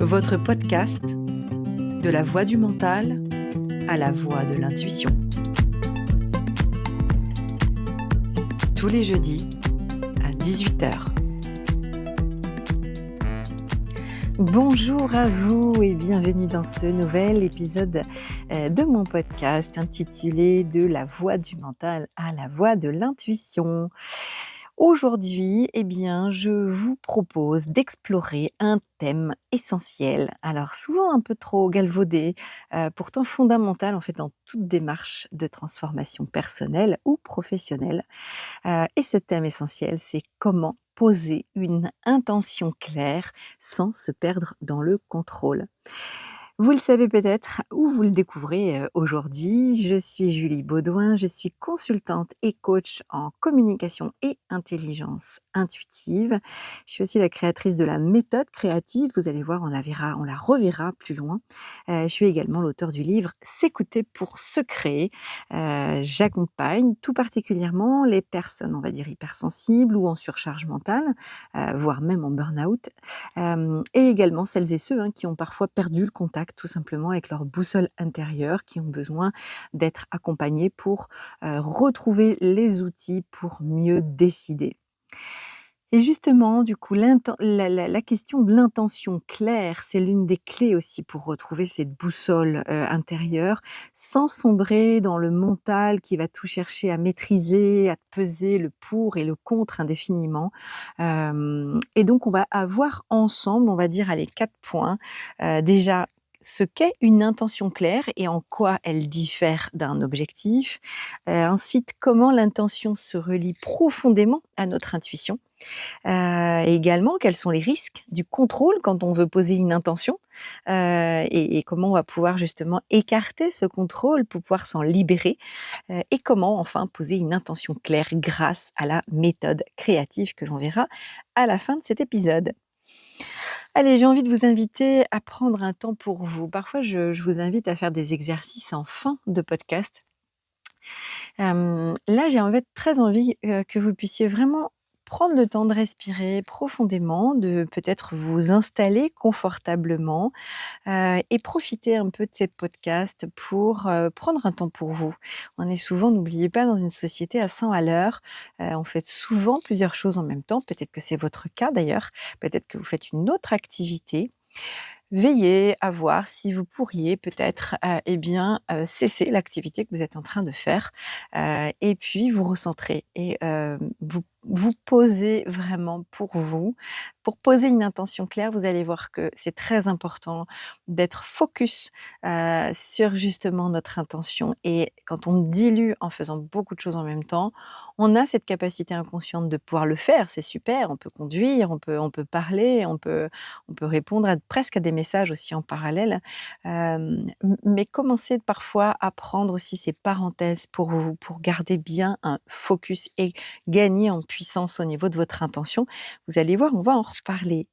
votre podcast de la voix du mental à la voix de l'intuition. Tous les jeudis à 18h. Bonjour à vous et bienvenue dans ce nouvel épisode de mon podcast intitulé De la voix du mental à la voix de l'intuition. Aujourd'hui, je vous propose d'explorer un thème essentiel, alors souvent un peu trop galvaudé, pourtant fondamental en fait dans toute démarche de transformation personnelle ou professionnelle. Et ce thème essentiel, c'est comment poser une intention claire sans se perdre dans le contrôle. Vous le savez peut-être ou vous le découvrez aujourd'hui, je suis Julie Baudouin, je suis consultante et coach en communication et intelligence intuitive. Je suis aussi la créatrice de la méthode créative, vous allez voir, on la reverra plus loin. Je suis également l'auteur du livre S'écouter pour se créer. J'accompagne tout particulièrement les personnes, on va dire, hypersensibles ou en surcharge mentale, voire même en burn-out, et également celles et ceux qui ont parfois perdu le contact tout simplement avec leur boussole intérieure, qui ont besoin d'être accompagnés pour retrouver les outils pour mieux décider. Et justement, du coup, la question de l'intention claire, c'est l'une des clés aussi pour retrouver cette boussole intérieure, sans sombrer dans le mental qui va tout chercher à maîtriser, à peser le pour et le contre indéfiniment. Et donc, on va avoir ensemble, on va dire, allez, 4 points. Déjà, ce qu'est une intention claire et en quoi elle diffère d'un objectif. Ensuite, comment l'intention se relie profondément à notre intuition. Et également, quels sont les risques du contrôle quand on veut poser une intention, et comment on va pouvoir justement écarter ce contrôle pour pouvoir s'en libérer, et comment enfin poser une intention claire grâce à la méthode créative que l'on verra à la fin de cet épisode. Allez, j'ai envie de vous inviter à prendre un temps pour vous. Parfois, je vous invite à faire des exercices en fin de podcast. Là, j'ai très envie que vous puissiez vraiment prendre le temps de respirer profondément, de peut-être vous installer confortablement, et profiter un peu de ces podcasts pour prendre un temps pour vous. On est souvent, n'oubliez pas, dans une société à 100 à l'heure. On fait souvent plusieurs choses en même temps. Peut-être que c'est votre cas d'ailleurs. Peut-être que vous faites une autre activité. Veillez à voir si vous pourriez peut-être cesser l'activité que vous êtes en train de faire, et puis vous recentrer et vous poser vraiment pour vous. Pour poser une intention claire, vous allez voir que c'est très important d'être focus sur justement notre intention, et quand on dilue en faisant beaucoup de choses en même temps, on a cette capacité inconsciente de pouvoir le faire, c'est super, on peut conduire, on peut parler, on peut répondre presque à des messages aussi en parallèle, mais commencez parfois à prendre aussi ces parenthèses pour vous, pour garder bien un focus et gagner en puissance au niveau de votre intention. Vous allez voir, on va en reparler.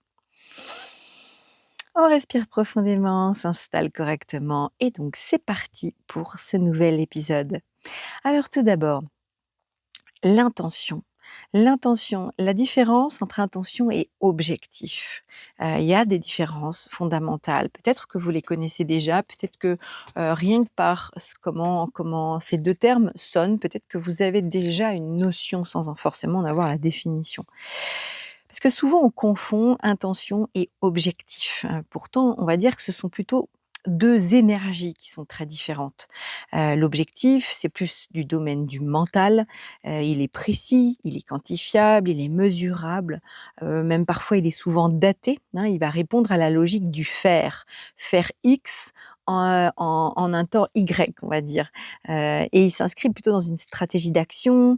On respire profondément, on s'installe correctement et donc c'est parti pour ce nouvel épisode. Alors tout d'abord, l'intention. L'intention, la différence entre intention et objectif. Il y a des différences fondamentales. Peut-être que vous les connaissez déjà, peut-être que rien que par comment ces deux termes sonnent, peut-être que vous avez déjà une notion sans forcément en avoir la définition. Parce que souvent on confond intention et objectif. Pourtant, on va dire que ce sont plutôt 2 énergies qui sont très différentes. L'objectif, c'est plus du domaine du mental, il est précis, il est quantifiable, il est mesurable, même parfois il est souvent daté, il va répondre à la logique du faire. Faire X en un temps Y, on va dire. Et il s'inscrit plutôt dans une stratégie d'action,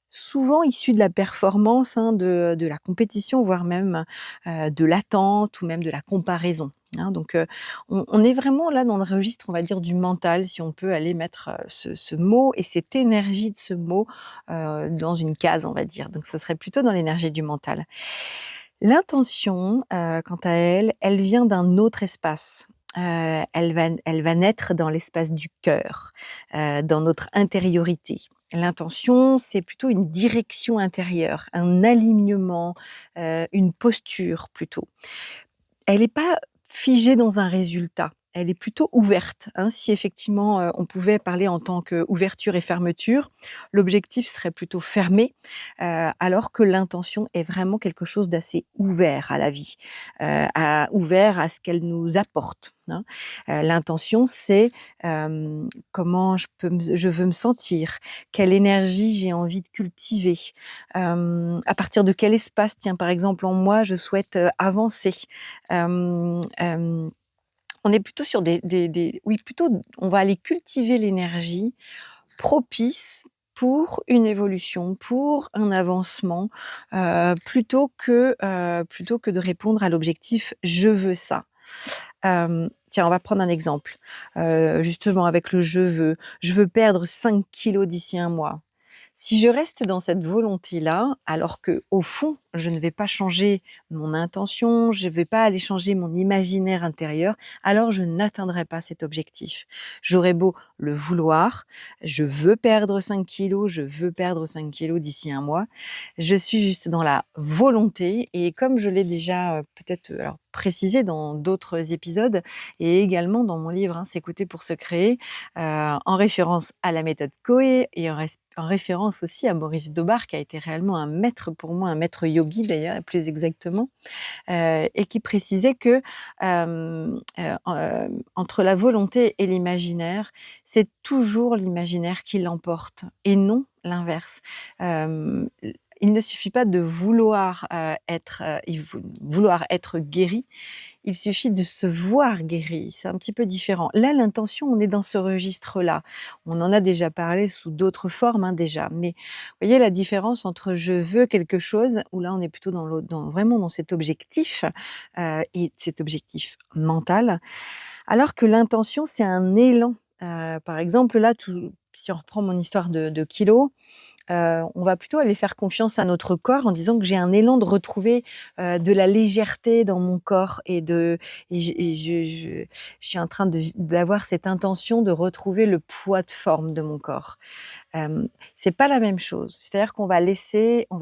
souvent issue de la performance, de la compétition, voire même, de l'attente ou même de la comparaison, donc on est vraiment là dans le registre, on va dire, du mental, si on peut aller mettre, ce mot et cette énergie de ce mot, dans une case, on va dire. Donc ça serait plutôt dans l'énergie du mental. L'intention, quant à elle, elle vient d'un autre espace. Elle va naître dans l'espace du cœur, dans notre intériorité. L'intention, c'est plutôt une direction intérieure, un alignement, une posture plutôt. Elle n'est pas figée dans un résultat. Elle est plutôt ouverte, hein. Si effectivement, on pouvait parler en tant qu'ouverture et fermeture, l'objectif serait plutôt fermé, alors que l'intention est vraiment quelque chose d'assez ouvert à la vie, ouvert à ce qu'elle nous apporte, hein. L'intention, c'est, comment je veux me sentir, quelle énergie j'ai envie de cultiver, à partir de quel espace, tiens, par exemple, en moi, je souhaite, avancer. Hem, hem on est plutôt sur des oui, plutôt on va aller cultiver l'énergie propice pour une évolution, pour un avancement, plutôt que de répondre à l'objectif: «Je veux ça». Tiens, on va prendre un exemple, justement avec le «je veux». Je veux perdre 5 kilos d'ici un mois. Si je reste dans cette volonté-là, alors que au fond, je ne vais pas changer mon intention, je ne vais pas aller changer mon imaginaire intérieur, alors je n'atteindrai pas cet objectif. J'aurais beau le vouloir, je veux perdre 5 kilos, je veux perdre 5 kilos d'ici un mois. Je suis juste dans la volonté et comme je l'ai déjà, peut-être, alors précisé dans d'autres épisodes et également dans mon livre, hein, «S'écouter pour se créer», en référence à la méthode Coé et en référence aussi à Maurice Daubard qui a été réellement un maître pour moi, un maître yogi d'ailleurs plus exactement, et qui précisait que, entre la volonté et l'imaginaire, c'est toujours l'imaginaire qui l'emporte et non l'inverse. Hem, il ne suffit pas de vouloir, vouloir être guéri, il suffit de se voir guéri, c'est un petit peu différent. Là, l'intention, on est dans ce registre-là. On en a déjà parlé sous d'autres formes, hein, déjà, mais vous voyez la différence entre je veux quelque chose, où là on est plutôt vraiment dans cet objectif, et cet objectif mental, alors que l'intention c'est un élan. Par exemple là, si on reprend mon histoire de kilos, on va plutôt aller faire confiance à notre corps en disant que j'ai un élan de retrouver, de la légèreté dans mon corps je suis en train d'avoir cette intention de retrouver le poids de forme de mon corps. C'est pas la même chose. C'est-à-dire on va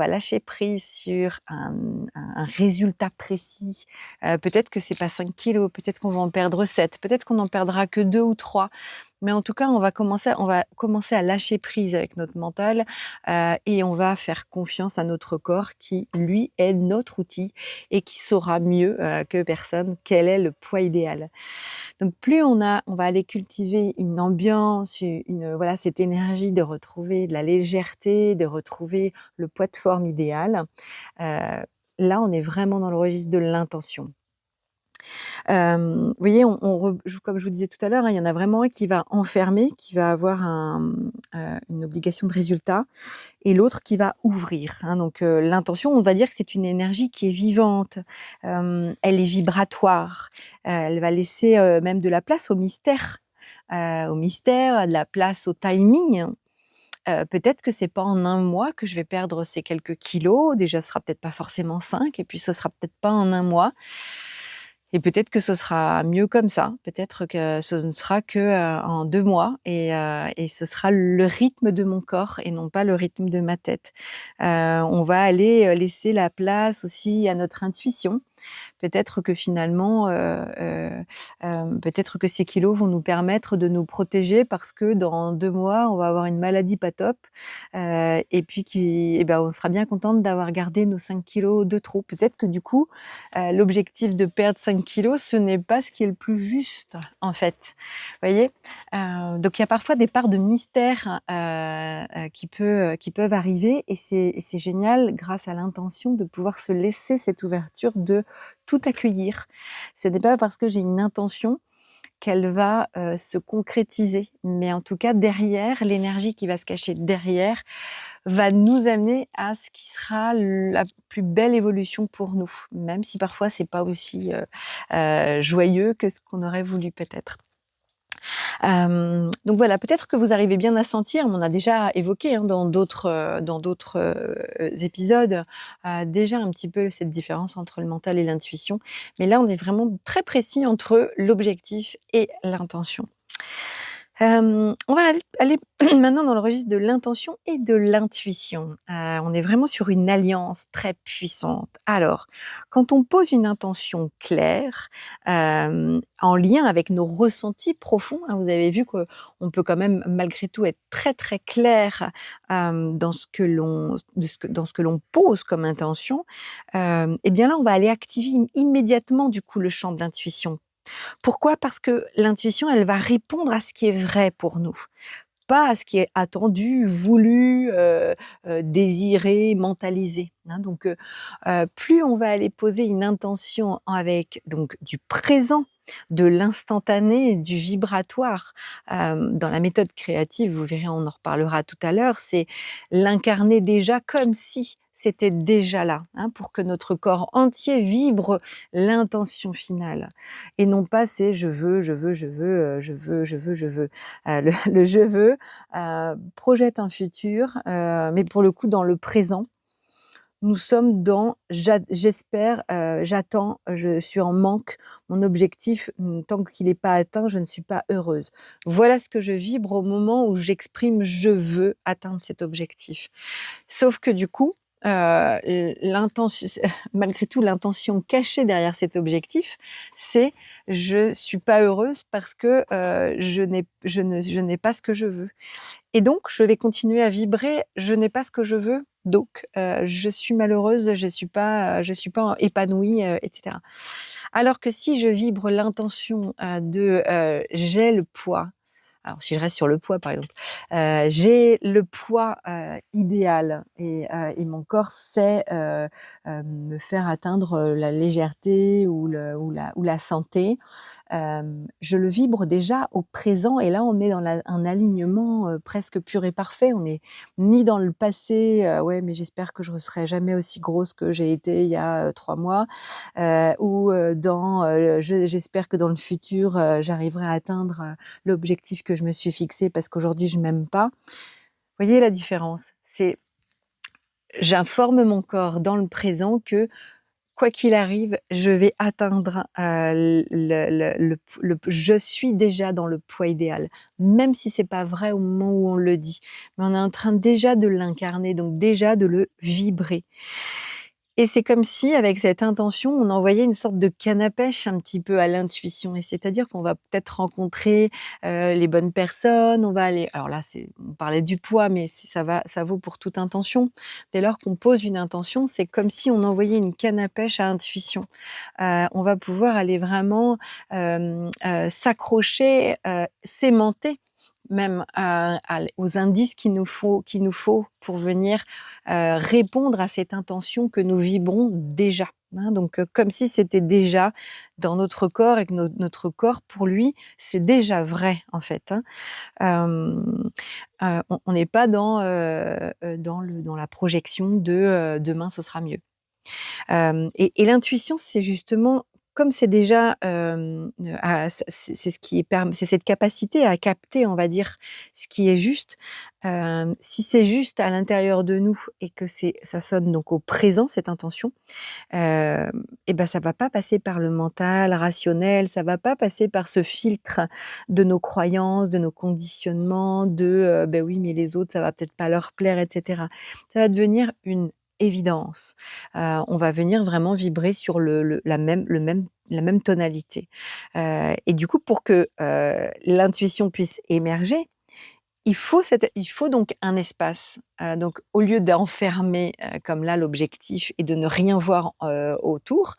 lâcher prise sur un résultat précis. Peut-être que c'est pas 5 kilos, peut-être qu'on va en perdre 7, peut-être qu'on en perdra que 2 ou 3. Mais en tout cas, on va commencer à lâcher prise avec notre mental, et on va faire confiance à notre corps qui, lui, est notre outil et qui saura mieux, que personne quel est le poids idéal. Donc plus on va aller cultiver une ambiance, voilà, cette énergie de retrouver de la légèreté, de retrouver le poids de forme idéal, là, on est vraiment dans le registre de l'intention. Vous voyez, comme je vous disais tout à l'heure, hein, il y en a vraiment un qui va enfermer, qui va avoir une obligation de résultat et l'autre qui va ouvrir, hein. Donc l'intention, on va dire que c'est une énergie qui est vivante, elle est vibratoire, elle va laisser, même de la place au mystère, de la place au timing. Peut-être que c'est pas en un mois que je vais perdre ces quelques kilos. Déjà, ce sera peut-être pas forcément 5 et puis ce sera peut-être pas en un mois et peut-être que ce sera mieux comme ça. Peut-être que ce ne sera que, en 2 mois et ce sera le rythme de mon corps et non pas le rythme de ma tête. On va aller, laisser la place aussi à notre intuition. Peut-être que finalement, peut-être que ces kilos vont nous permettre de nous protéger parce que dans 2 mois, on va avoir une maladie pas top, et puis on sera bien contente d'avoir gardé nos 5 kilos de trop. Peut-être que du coup, l'objectif de perdre 5 kilos, ce n'est pas ce qui est le plus juste, en fait. Vous voyez? Donc il y a parfois des parts de mystère, qui peuvent arriver et c'est génial grâce à l'intention de pouvoir se laisser cette ouverture de tout accueillir. Ce n'est pas parce que j'ai une intention qu'elle va, se concrétiser, mais en tout cas derrière, l'énergie qui va se cacher derrière va nous amener à ce qui sera la plus belle évolution pour nous, même si parfois c'est pas aussi, joyeux que ce qu'on aurait voulu peut-être. Donc voilà, peut-être que vous arrivez bien à sentir, on a déjà évoqué, hein, dans d'autres, épisodes, déjà un petit peu cette différence entre le mental et l'intuition. Mais là, on est vraiment très précis entre l'objectif et l'intention. On va aller maintenant dans le registre de l'intention et de l'intuition. On est vraiment sur une alliance très puissante. Alors, quand on pose une intention claire, en lien avec nos ressentis profonds, hein, vous avez vu qu'on peut quand même malgré tout être très, très clair, dans dans ce que l'on pose comme intention, et bien là, on va aller activer immédiatement du coup le champ de l'intuition. Pourquoi? Parce que l'intuition, elle va répondre à ce qui est vrai pour nous, pas à ce qui est attendu, voulu, désiré, mentalisé, hein. Plus on va aller poser une intention avec donc du présent, de l'instantané, du vibratoire. Dans la méthode créative, vous verrez, on en reparlera tout à l'heure, c'est l'incarner déjà comme si c'était déjà là, hein, pour que notre corps entier vibre l'intention finale et non pas c'est «je veux, je veux, je veux, je veux, je veux, je veux». Le «je veux», projette un futur, mais pour le coup dans le présent, nous sommes dans j'espère, j'attends, je suis en manque, mon objectif, tant qu'il n'est pas atteint, je ne suis pas heureuse. Voilà ce que je vibre au moment où j'exprime: «Je veux atteindre cet objectif». Sauf que du coup, l'intention malgré tout, l'intention cachée derrière cet objectif, c'est: «Je suis pas heureuse parce que, je n'ai pas ce que je veux». Et donc, je vais continuer à vibrer, je n'ai pas ce que je veux, donc je suis malheureuse, je suis pas épanouie, et cetera. Alors que si je vibre l'intention, j'ai le poids, alors si je reste sur le poids par exemple, j'ai le poids, idéal et mon corps sait, me faire atteindre, la légèreté ou la santé. Je le vibre déjà au présent et là on est dans un alignement, presque pur et parfait. On n'est ni dans le passé, «Ouais mais j'espère que je ne serai jamais aussi grosse que j'ai été il y a, 3 mois», ou, dans, «J'espère que dans le futur, j'arriverai à atteindre, l'objectif que je me suis fixé parce qu'aujourd'hui je m'aime pas». Vous voyez la différence? C'est j'informe mon corps dans le présent que quoi qu'il arrive, je vais atteindre, je suis déjà dans le poids idéal. Même si c'est pas vrai au moment où on le dit, mais on est en train déjà de l'incarner, donc déjà de le vibrer. Et c'est comme si, avec cette intention, on envoyait une sorte de canne à pêche un petit peu à l'intuition et c'est-à-dire qu'on va peut-être rencontrer, les bonnes personnes, on va aller alors là, on parlait du poids, mais ça vaut pour toute intention. Dès lors qu'on pose une intention, c'est comme si on envoyait une canne à pêche à intuition. On va pouvoir aller vraiment, s'accrocher, s'aimanter même, aux indices qu'il nous faut pour venir, répondre à cette intention que nous vibrons déjà, hein. Comme si c'était déjà dans notre corps et que notre corps, pour lui, c'est déjà vrai, en fait, hein. Hem, on n'est pas dans la projection de, «Demain ce sera mieux». Et l'intuition, c'est justement comme c'est déjà, c'est ce qui est c'est cette capacité à capter, on va dire, ce qui est juste. Si c'est juste à l'intérieur de nous et que ça sonne donc au présent, cette intention, et ben, ça va pas passer par le mental rationnel, ça va pas passer par ce filtre de nos croyances, de nos conditionnements, «Beh, oui, mais les autres, ça va peut-être pas leur plaire» et cetera. Ça va devenir une évidence. On va venir vraiment vibrer sur la même tonalité. Et du coup, pour que, l'intuition puisse émerger, il faut donc un espace. Donc au lieu d'enfermer, comme là l'objectif et de ne rien voir, autour,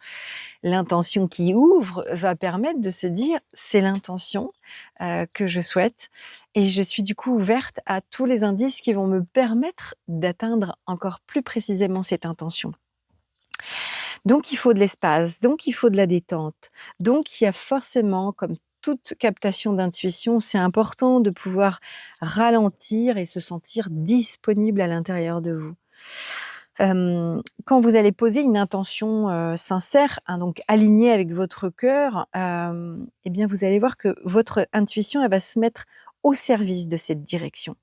l'intention qui ouvre va permettre de se dire: «C'est l'intention, que je souhaite et je suis du coup ouverte à tous les indices qui vont me permettre d'atteindre encore plus précisément cette intention». Donc il faut de l'espace, donc il faut de la détente. Donc il y a forcément, comme toute captation d'intuition, c'est important de pouvoir ralentir et se sentir disponible à l'intérieur de vous. Quand vous allez poser une intention, sincère, hein, donc alignée avec votre cœur, et bien vous allez voir que votre intuition, elle va se mettre au service de cette direction.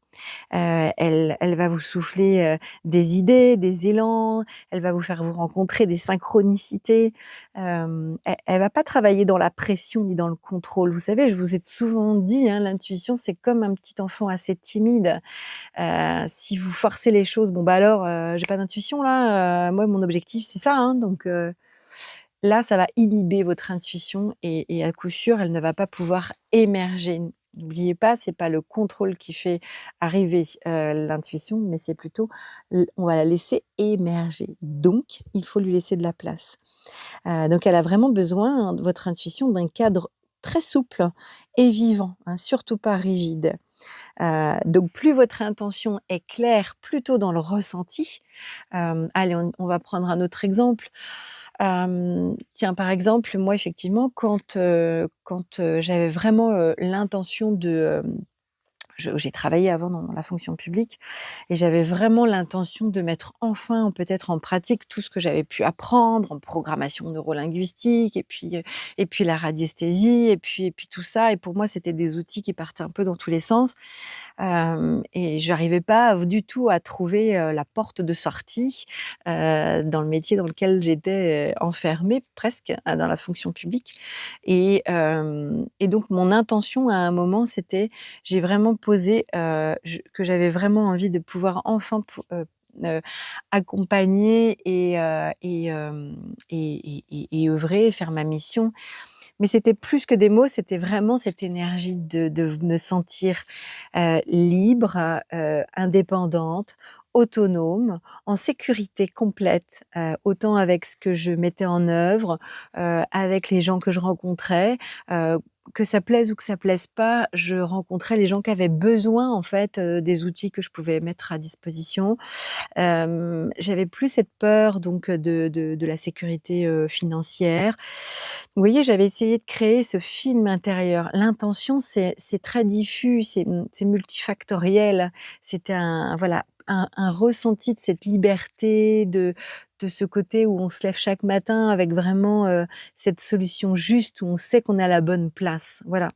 Elle va vous souffler, des idées, des élans, elle va vous faire vous rencontrer des synchronicités. Elle va pas travailler dans la pression ni dans le contrôle. Vous savez, je vous ai souvent dit, hein, l'intuition, c'est comme un petit enfant assez timide. Si vous forcez les choses: «Bon, bah, alors, j'ai pas d'intuition là, moi mon objectif c'est ça, hein, donc là, ça va inhiber votre intuition et à coup sûr, elle ne va pas pouvoir émerger. N'oubliez pas, c'est pas le contrôle qui fait arriver, l'intuition, mais c'est plutôt on va la laisser émerger. Donc il faut lui laisser de la place. Donc elle a vraiment besoin, votre intuition, d'un cadre très souple et vivant, hein, surtout pas rigide. Donc plus votre intention est claire, plutôt dans le ressenti. Allez, on va prendre un autre exemple. Tiens, par exemple, moi, effectivement, quand j'avais vraiment, l'intention de, j'ai travaillé avant dans la fonction publique et j'avais vraiment l'intention de mettre enfin, peut-être en pratique tout ce que j'avais pu apprendre en programmation neurolinguistique et puis la radiesthésie et puis tout ça et pour moi, c'était des outils qui partaient un peu dans tous les sens. Et j'arrivais pas du tout à trouver, la porte de sortie, dans le métier dans lequel j'étais, enfermée presque, dans la fonction publique et donc mon intention à un moment, c'était j'ai vraiment posé, que j'avais vraiment envie de pouvoir enfin heu, accompagner et œuvrer, faire ma mission mais c'était plus que des mots, c'était vraiment cette énergie de me sentir, libre, indépendante, autonome, en sécurité complète, autant avec ce que je mettais en œuvre, avec les gens que je rencontrais, heu, que ça plaise ou que ça plaise pas, je rencontrais les gens qui avaient besoin en fait, des outils que je pouvais mettre à disposition. J'avais plus cette peur donc de la sécurité, financière. Vous voyez, j'avais essayé de créer ce film intérieur. L'intention, c'est très diffus, c'est multifactoriel. C'était un voilà, un ressenti de cette liberté, de ce côté où on se lève chaque matin avec vraiment, cette solution juste, où on sait qu'on est à la bonne place. Voilà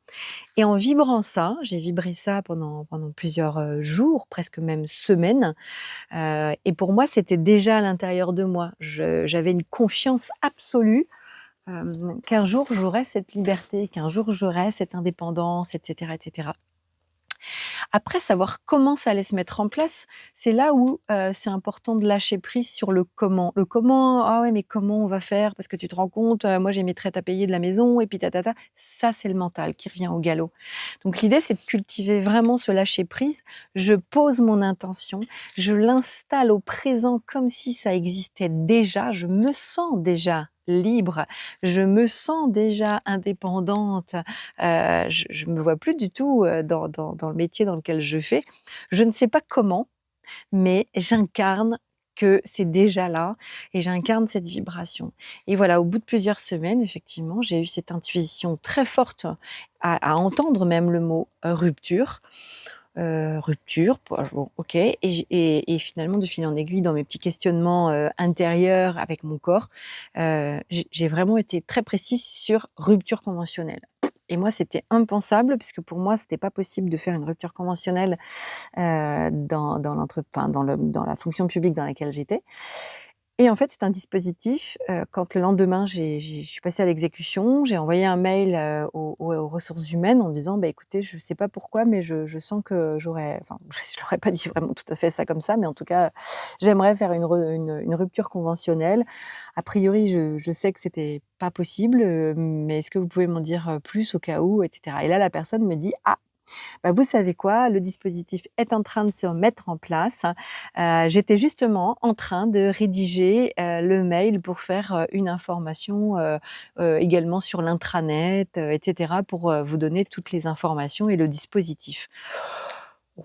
et en vibrant ça, j'ai vibré ça pendant plusieurs, jours, presque même semaines. Et pour moi, c'était déjà à l'intérieur de moi. J'avais une confiance absolue, qu'un jour j'aurais cette liberté, qu'un jour j'aurais cette indépendance et cetera et cetera. Après, savoir comment ça allait se mettre en place, c'est là où, c'est important de lâcher prise sur le comment. Le comment: «Ah ouais, mais comment on va faire? Parce que tu te rends compte, moi j'ai mes traites à payer de la maison et puis ta. Ça, c'est le mental qui revient au galop. Donc l'idée, c'est de cultiver vraiment ce lâcher prise. Je pose mon intention, je l'installe au présent comme si ça existait déjà. Je me sens déjà libre, je me sens déjà indépendante, je me vois plus du tout, dans le métier dans lequel je fais. Je ne sais pas comment, mais j'incarne que c'est déjà là et j'incarne cette vibration et voilà, au bout de plusieurs semaines, effectivement, j'ai eu cette intuition très forte à entendre même le mot, rupture. Rupture, bon OK et finalement de fil en aiguille dans mes petits questionnements, intérieurs avec mon corps, j'ai vraiment été très précise sur rupture conventionnelle et moi c'était impensable puisque pour moi c'était pas possible de faire une rupture conventionnelle, dans la fonction publique dans laquelle j'étais et en fait, c'est un dispositif, quand le lendemain je suis passée à l'exécution, j'ai envoyé un mail, aux ressources humaines en disant: «Bah, écoutez, je ne sais pas pourquoi, mais je sens que j'aurais» enfin, je leur ai pas dit vraiment tout à fait ça comme ça, mais en tout cas, j'aimerais faire une rupture conventionnelle. A priori, je sais que c'était pas possible, mais est-ce que vous pouvez m'en dire, plus au cas où et cetera? Et là, la personne me dit: «Ah, bah, vous savez quoi? Le dispositif est en train de se mettre en place. J'étais justement en train de rédiger, le mail pour faire, une information, également sur l'intranet, et cetera pour, vous donner toutes les informations et le dispositif».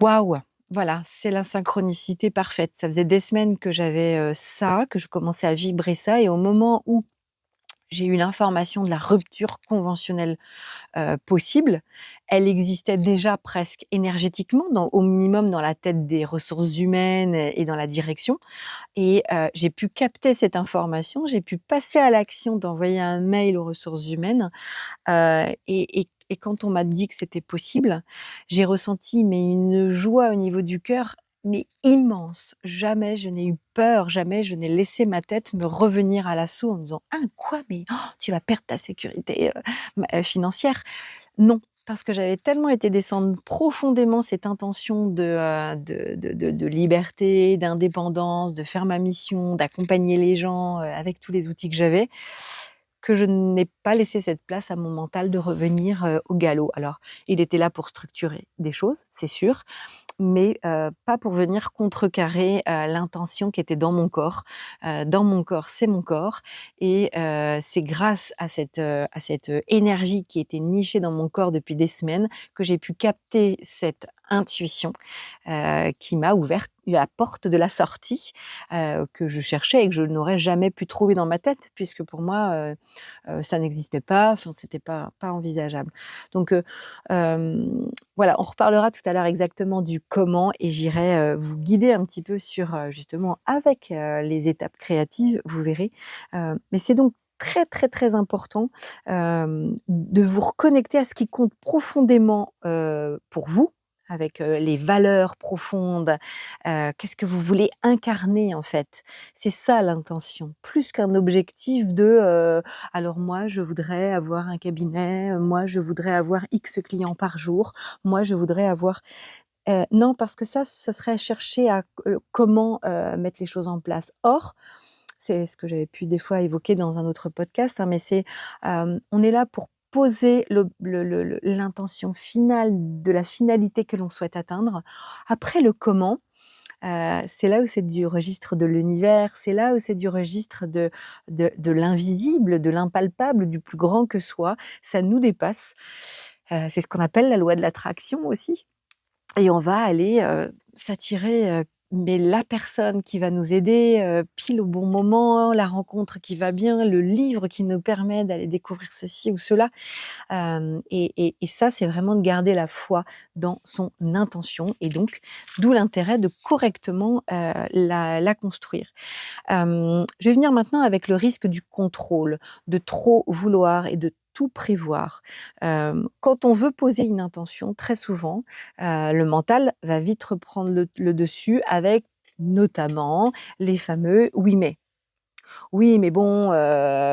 Waouh! Voilà, c'est la synchronicité parfaite. Ça faisait des semaines que j'avais, ça, que je commençais à vibrer ça et au moment où j'ai eu l'information de la rupture conventionnelle possible. Elle existait déjà presque énergétiquement au minimum dans la tête des ressources humaines et dans la direction et j'ai pu capter cette information, j'ai pu passer à l'action d'envoyer un mail aux ressources humaines, et et quand on m'a dit que c'était possible, j'ai ressenti mais une joie au niveau du cœur, mais immense. Jamais je n'ai eu peur, jamais je n'ai laissé ma tête me revenir à l'assaut en me disant: «Hein, quoi? Mais tu vas perdre ta sécurité, financière». Non, parce que j'avais tellement été descendre profondément cette intention de liberté, d'indépendance, de faire ma mission, d'accompagner les gens, avec tous les outils que j'avais, que je n'ai pas laissé cette place à mon mental de revenir, au galop. Alors, il était là pour structurer des choses, c'est sûr, mais pas pour venir contrecarrer, l'intention qui était dans mon corps. Dans mon corps, c'est mon corps et c'est grâce à cette énergie qui était nichée dans mon corps depuis des semaines que j'ai pu capter cette intuition, qui m'a ouvert la porte de la sortie, que je cherchais et que je n'aurais jamais pu trouver dans ma tête puisque pour moi, ça n'existait pas, enfin c'était pas envisageable. Donc voilà, on reparlera tout à l'heure exactement du comment et j'irai, vous guider un petit peu sur, justement avec, les étapes créatives, vous verrez. Mais c'est donc très, très, très important, de vous reconnecter à ce qui compte profondément, pour vous, avec, les valeurs profondes. Qu'est-ce que vous voulez incarner, en fait? C'est ça l'intention, plus qu'un objectif de: «Alors moi, je voudrais avoir un cabinet, moi, je voudrais avoir X clients par jour, moi, je voudrais avoir» non, parce que ça serait chercher à comment, mettre les choses en place. Or, c'est ce que j'avais pu des fois évoquer dans un autre podcast, hein, mais c'est, on est là pour poser l'intention finale de la finalité que l'on souhaite atteindre. Après le comment, c'est là où c'est du registre de l'univers, c'est là où c'est du registre de l'invisible, de l'impalpable, du plus grand que soi. Ça nous dépasse. C'est ce qu'on appelle la loi de l'attraction aussi. Et on va aller, s'attirer, mais la personne qui va nous aider, pile au bon moment, la rencontre qui va bien, le livre qui nous permet d'aller découvrir ceci ou cela. Et ça, c'est vraiment de garder la foi dans son intention et donc d'où l'intérêt de correctement, la construire. Je vais venir maintenant avec le risque du contrôle, de trop vouloir et de tout prévoir. Quand on veut poser une intention, très souvent, le mental va vite reprendre le dessus avec notamment les fameux «oui mais». «Oui, mais bon,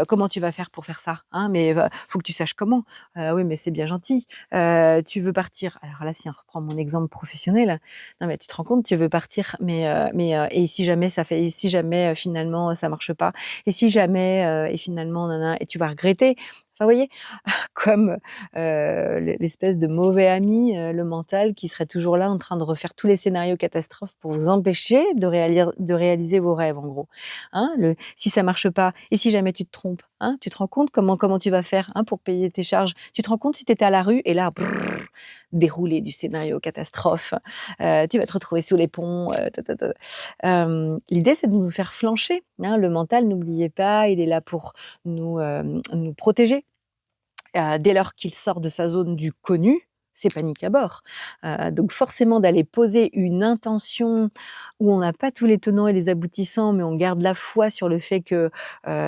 comment tu vas faire pour faire ça? Hein, mais faut que tu saches comment. Oui, mais c'est bien gentil. Tu veux partir» alors là, si on reprend mon exemple professionnel, non, mais tu te rends compte, tu veux partir, et si jamais ça fait et si jamais, finalement, ça marche pas? Et si jamais, et finalement et tu vas regretter? Enfin, vous voyez? Comme, l'espèce de mauvais ami, le mental qui serait toujours là en train de refaire tous les scénarios catastrophes pour vous empêcher de réaliser vos rêves, en gros. Hein, si ça marche pas et si jamais tu te trompes, hein, tu te rends compte comment tu vas faire, hein, pour payer tes charges? Tu te rends compte si tu étais à la rue et là, brrr, déroulé du scénario catastrophe, tu vas te retrouver sous les ponts, ta ta ta. L'idée, c'est de nous faire flancher, hein. Le mental, n'oubliez pas, il est là pour nous protéger. Dès lors qu'il sort de sa zone du connu, c'est panique à bord. Donc forcément d'aller poser une intention où on n'a pas tous les tenants et les aboutissants, mais on garde la foi sur le fait que,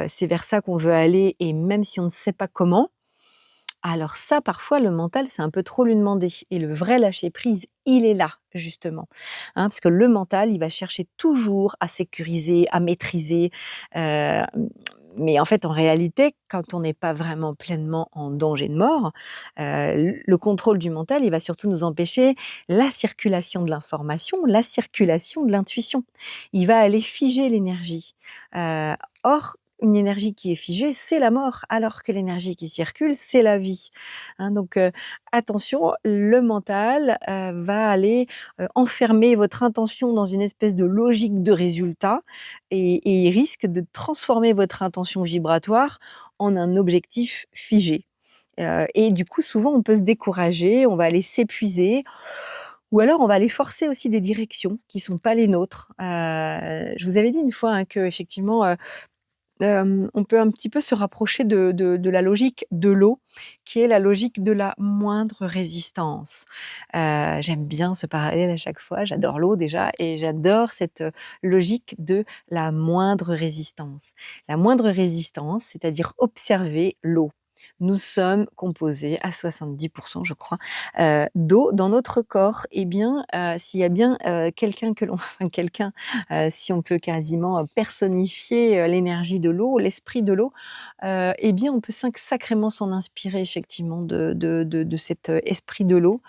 c'est vers ça qu'on veut aller et même si on ne sait pas comment, alors ça parfois le mental, c'est un peu trop lui demander et le vrai lâcher prise, il est là justement, hein, parce que le mental, il va chercher toujours à sécuriser, à maîtriser, heu mais en fait, en réalité, quand on n'est pas vraiment pleinement en danger de mort, le contrôle du mental, il va surtout nous empêcher la circulation de l'information, la circulation de l'intuition. Il va aller figer l'énergie. Or, une énergie qui est figée, c'est la mort, alors que l'énergie qui circule, c'est la vie. Hein, donc, attention, le mental, va aller, enfermer votre intention dans une espèce de logique de résultat et il risque de transformer votre intention vibratoire en un objectif figé. Et du coup, souvent, on peut se décourager, on va aller s'épuiser ou alors on va aller forcer aussi des directions qui sont pas les nôtres. Je vous avais dit une fois, hein, qu'effectivement, on peut un petit peu se rapprocher de la logique de l'eau, qui est la logique de la moindre résistance. J'aime bien ce parallèle à chaque fois, j'adore l'eau déjà et j'adore cette, logique de la moindre résistance. La moindre résistance, c'est-à-dire observer l'eau. Nous sommes composés à 70 je crois, d'eau dans notre corps. Eh bien, s'il y a bien, quelqu'un que l'on enfin quelqu'un, si on peut quasiment, personnifier, l'énergie de l'eau, l'esprit de l'eau, eh bien, on peut sacrément s'en inspirer effectivement de cet, esprit de l'eau.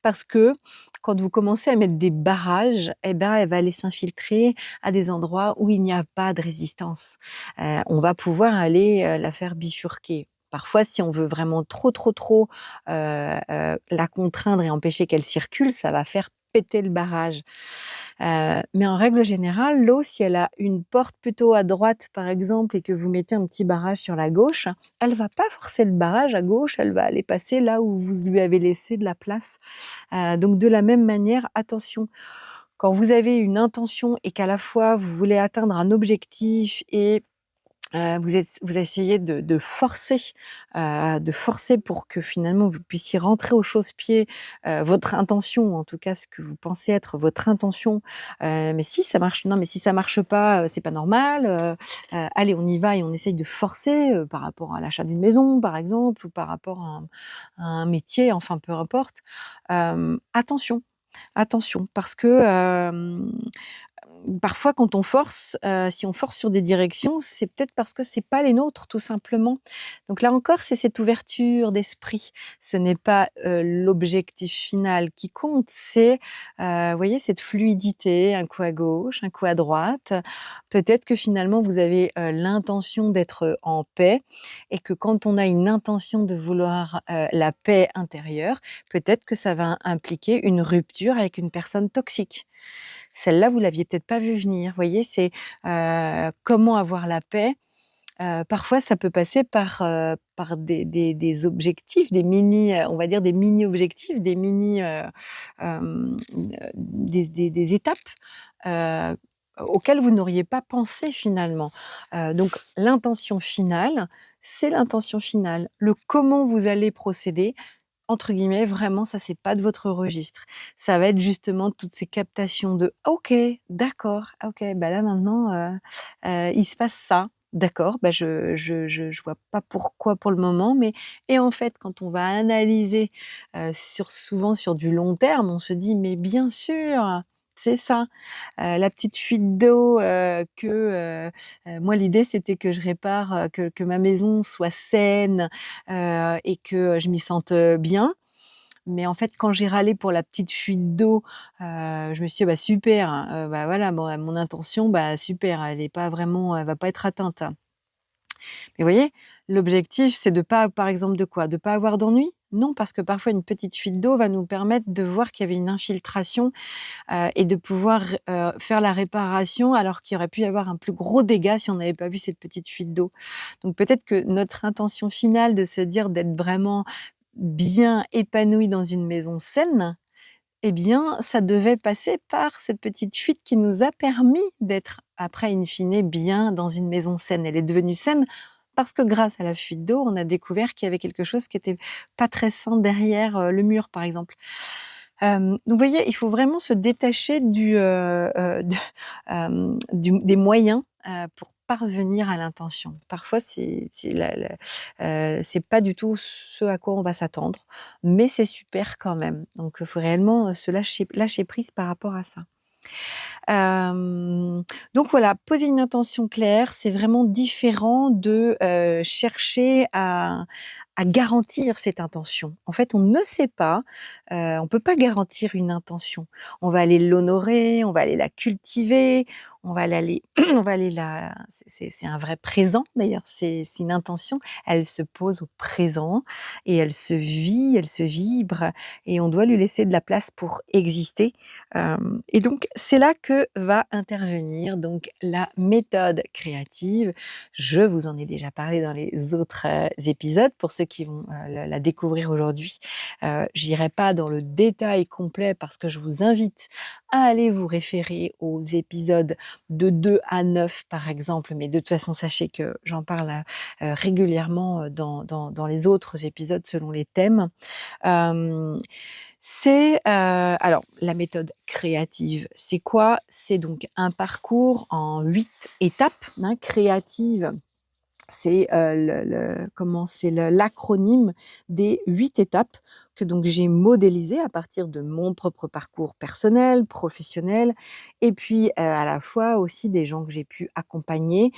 Parce que quand vous commencez à mettre des barrages, eh ben, elle va aller s'infiltrer à des endroits où il n'y a pas de résistance. On va pouvoir aller, la faire bifurquer. Parfois, si on veut vraiment trop, la contraindre et empêcher qu'elle circule, ça va faire péter le barrage. Mais en règle générale, l'eau, si elle a une porte plutôt à droite, par exemple, et que vous mettez un petit barrage sur la gauche, elle va pas forcer le barrage à gauche, elle va aller passer là où vous lui avez laissé de la place. Donc de la même manière, attention, quand vous avez une intention et qu'à la fois vous voulez atteindre un objectif et vous essayez de forcer pour que finalement vous puissiez rentrer au chausse-pied, votre intention, ou en tout cas ce que vous pensez être votre intention. Mais si ça marche, non, mais si ça marche pas, c'est pas normal, allez on y va et on essaye de forcer, par rapport à l'achat d'une maison par exemple ou par rapport à un métier, enfin peu importe. Attention, attention parce que, parfois quand on force, si on force sur des directions, c'est peut-être parce que c'est pas les nôtres tout simplement. Donc là encore, c'est cette ouverture d'esprit. Ce n'est pas, l'objectif final qui compte, c'est, vous voyez cette fluidité, un coup à gauche, un coup à droite. Peut-être que finalement vous avez, l'intention d'être, en paix et que quand on a une intention de vouloir, la paix intérieure, peut-être que ça va impliquer une rupture avec une personne toxique. Celle-là, vous l'aviez peut-être pas vu venir. Vous voyez, c'est, comment avoir la paix? Parfois, ça peut passer par des objectifs, des mini, on va dire des mini objectifs, des mini, des étapes, heu, auxquelles vous n'auriez pas pensé finalement. Donc l'intention finale, c'est l'intention finale. Le comment vous allez procéder, entre guillemets, vraiment, ça, c'est pas de votre registre. Ça va être justement toutes ces captations de: «OK, d'accord, OK, bah, là maintenant, il se passe ça. D'accord, bah, je vois pas pourquoi pour le moment, mais» et en fait, quand on va analyser, souvent sur du long terme, on se dit: «Mais bien sûr, c'est ça». La petite fuite d'eau, moi l'idée c'était que je répare, que ma maison soit saine, et que je m'y sente, bien. Mais en fait, quand j'ai râlé pour la petite fuite d'eau, je me suis dit: «Bah super, bah voilà, bon, mon intention, bah super, elle va pas être atteinte». Mais vous voyez, l'objectif, c'est de pas, par exemple, de quoi? De pas avoir d'ennui? Non, parce que parfois une petite fuite d'eau va nous permettre de voir qu'il y avait une infiltration, et de pouvoir faire la réparation alors qu'il y aurait pu y avoir un plus gros dégât si on n'avait pas vu cette petite fuite d'eau. Donc peut-être que notre intention finale de se dire d'être vraiment bien épanoui dans une maison saine, eh bien, ça devait passer par cette petite fuite qui nous a permis d'être après in fine bien dans une maison saine. Elle est devenue saine parce que grâce à la fuite d'eau, on a découvert qu'il y avait quelque chose qui était pas très sain derrière, le mur, par exemple. Donc vous voyez, il faut vraiment se détacher des moyens, pour parvenir à l'intention. Parfois, c'est pas du tout ce à quoi on va s'attendre, mais c'est super quand même. Donc il faut réellement, se lâcher prise par rapport à ça. Donc voilà, poser une intention claire, c'est vraiment différent de, chercher à garantir cette intention. En fait, on ne sait pas, on peut pas garantir une intention. On va aller l'honorer, on va aller la cultiver, on va l'aller on va aller la c'est un vrai présent d'ailleurs, c'est une intention, elle se pose au présent et elle se vit, elle se vibre et on doit lui laisser de la place pour exister. Et donc c'est là que va intervenir donc la méthode créative. Je vous en ai déjà parlé dans les autres, épisodes pour ceux qui vont, la découvrir aujourd'hui. J'irai pas dans le détail complet parce que je vous invite à aller vous référer aux épisodes de 2 à 9 par exemple, mais de toute façon sachez que j'en parle, régulièrement, dans les autres épisodes selon les thèmes. Hem alors la méthode créative, c'est quoi? C'est donc un parcours en 8 étapes, hein, créatives. C'est, l'acronyme des 8 étapes que donc j'ai modélisées à partir de mon propre parcours personnel, professionnel et puis, à la fois aussi des gens que j'ai pu accompagner.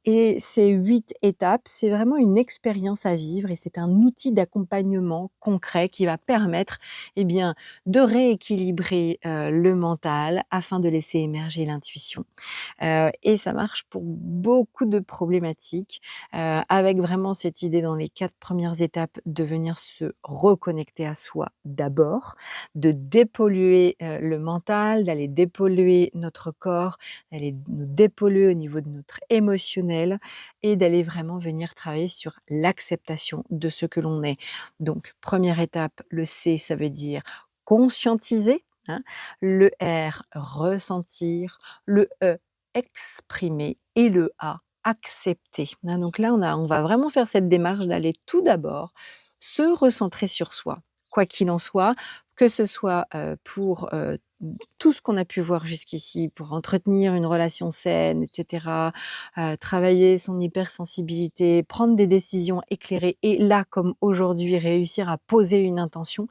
Et ces 8 étapes, c'est vraiment une expérience à vivre et c'est un outil d'accompagnement concret qui va permettre, eh bien, de rééquilibrer, le mental afin de laisser émerger l'intuition. Et ça marche pour beaucoup de problématiques, avec vraiment cette idée dans les 4 premières étapes de venir se reconnecter à soi d'abord, de dépolluer, le mental, d'aller dépolluer notre corps, d'aller nous dépolluer au niveau de notre émotionnel et d'aller vraiment venir travailler sur l'acceptation de ce que l'on est. Donc première étape, le C, ça veut dire conscientiser, hein, le R, ressentir, le E, exprimer et le A, accepter. Hein, donc là, on va vraiment faire cette démarche d'aller tout d'abord se recentrer sur soi, quoi qu'il en soit, que ce soit pour tout ce qu'on a pu voir jusqu'ici, pour entretenir une relation saine, etc., travailler son hypersensibilité, prendre des décisions éclairées et là, comme aujourd'hui, réussir à poser une intention.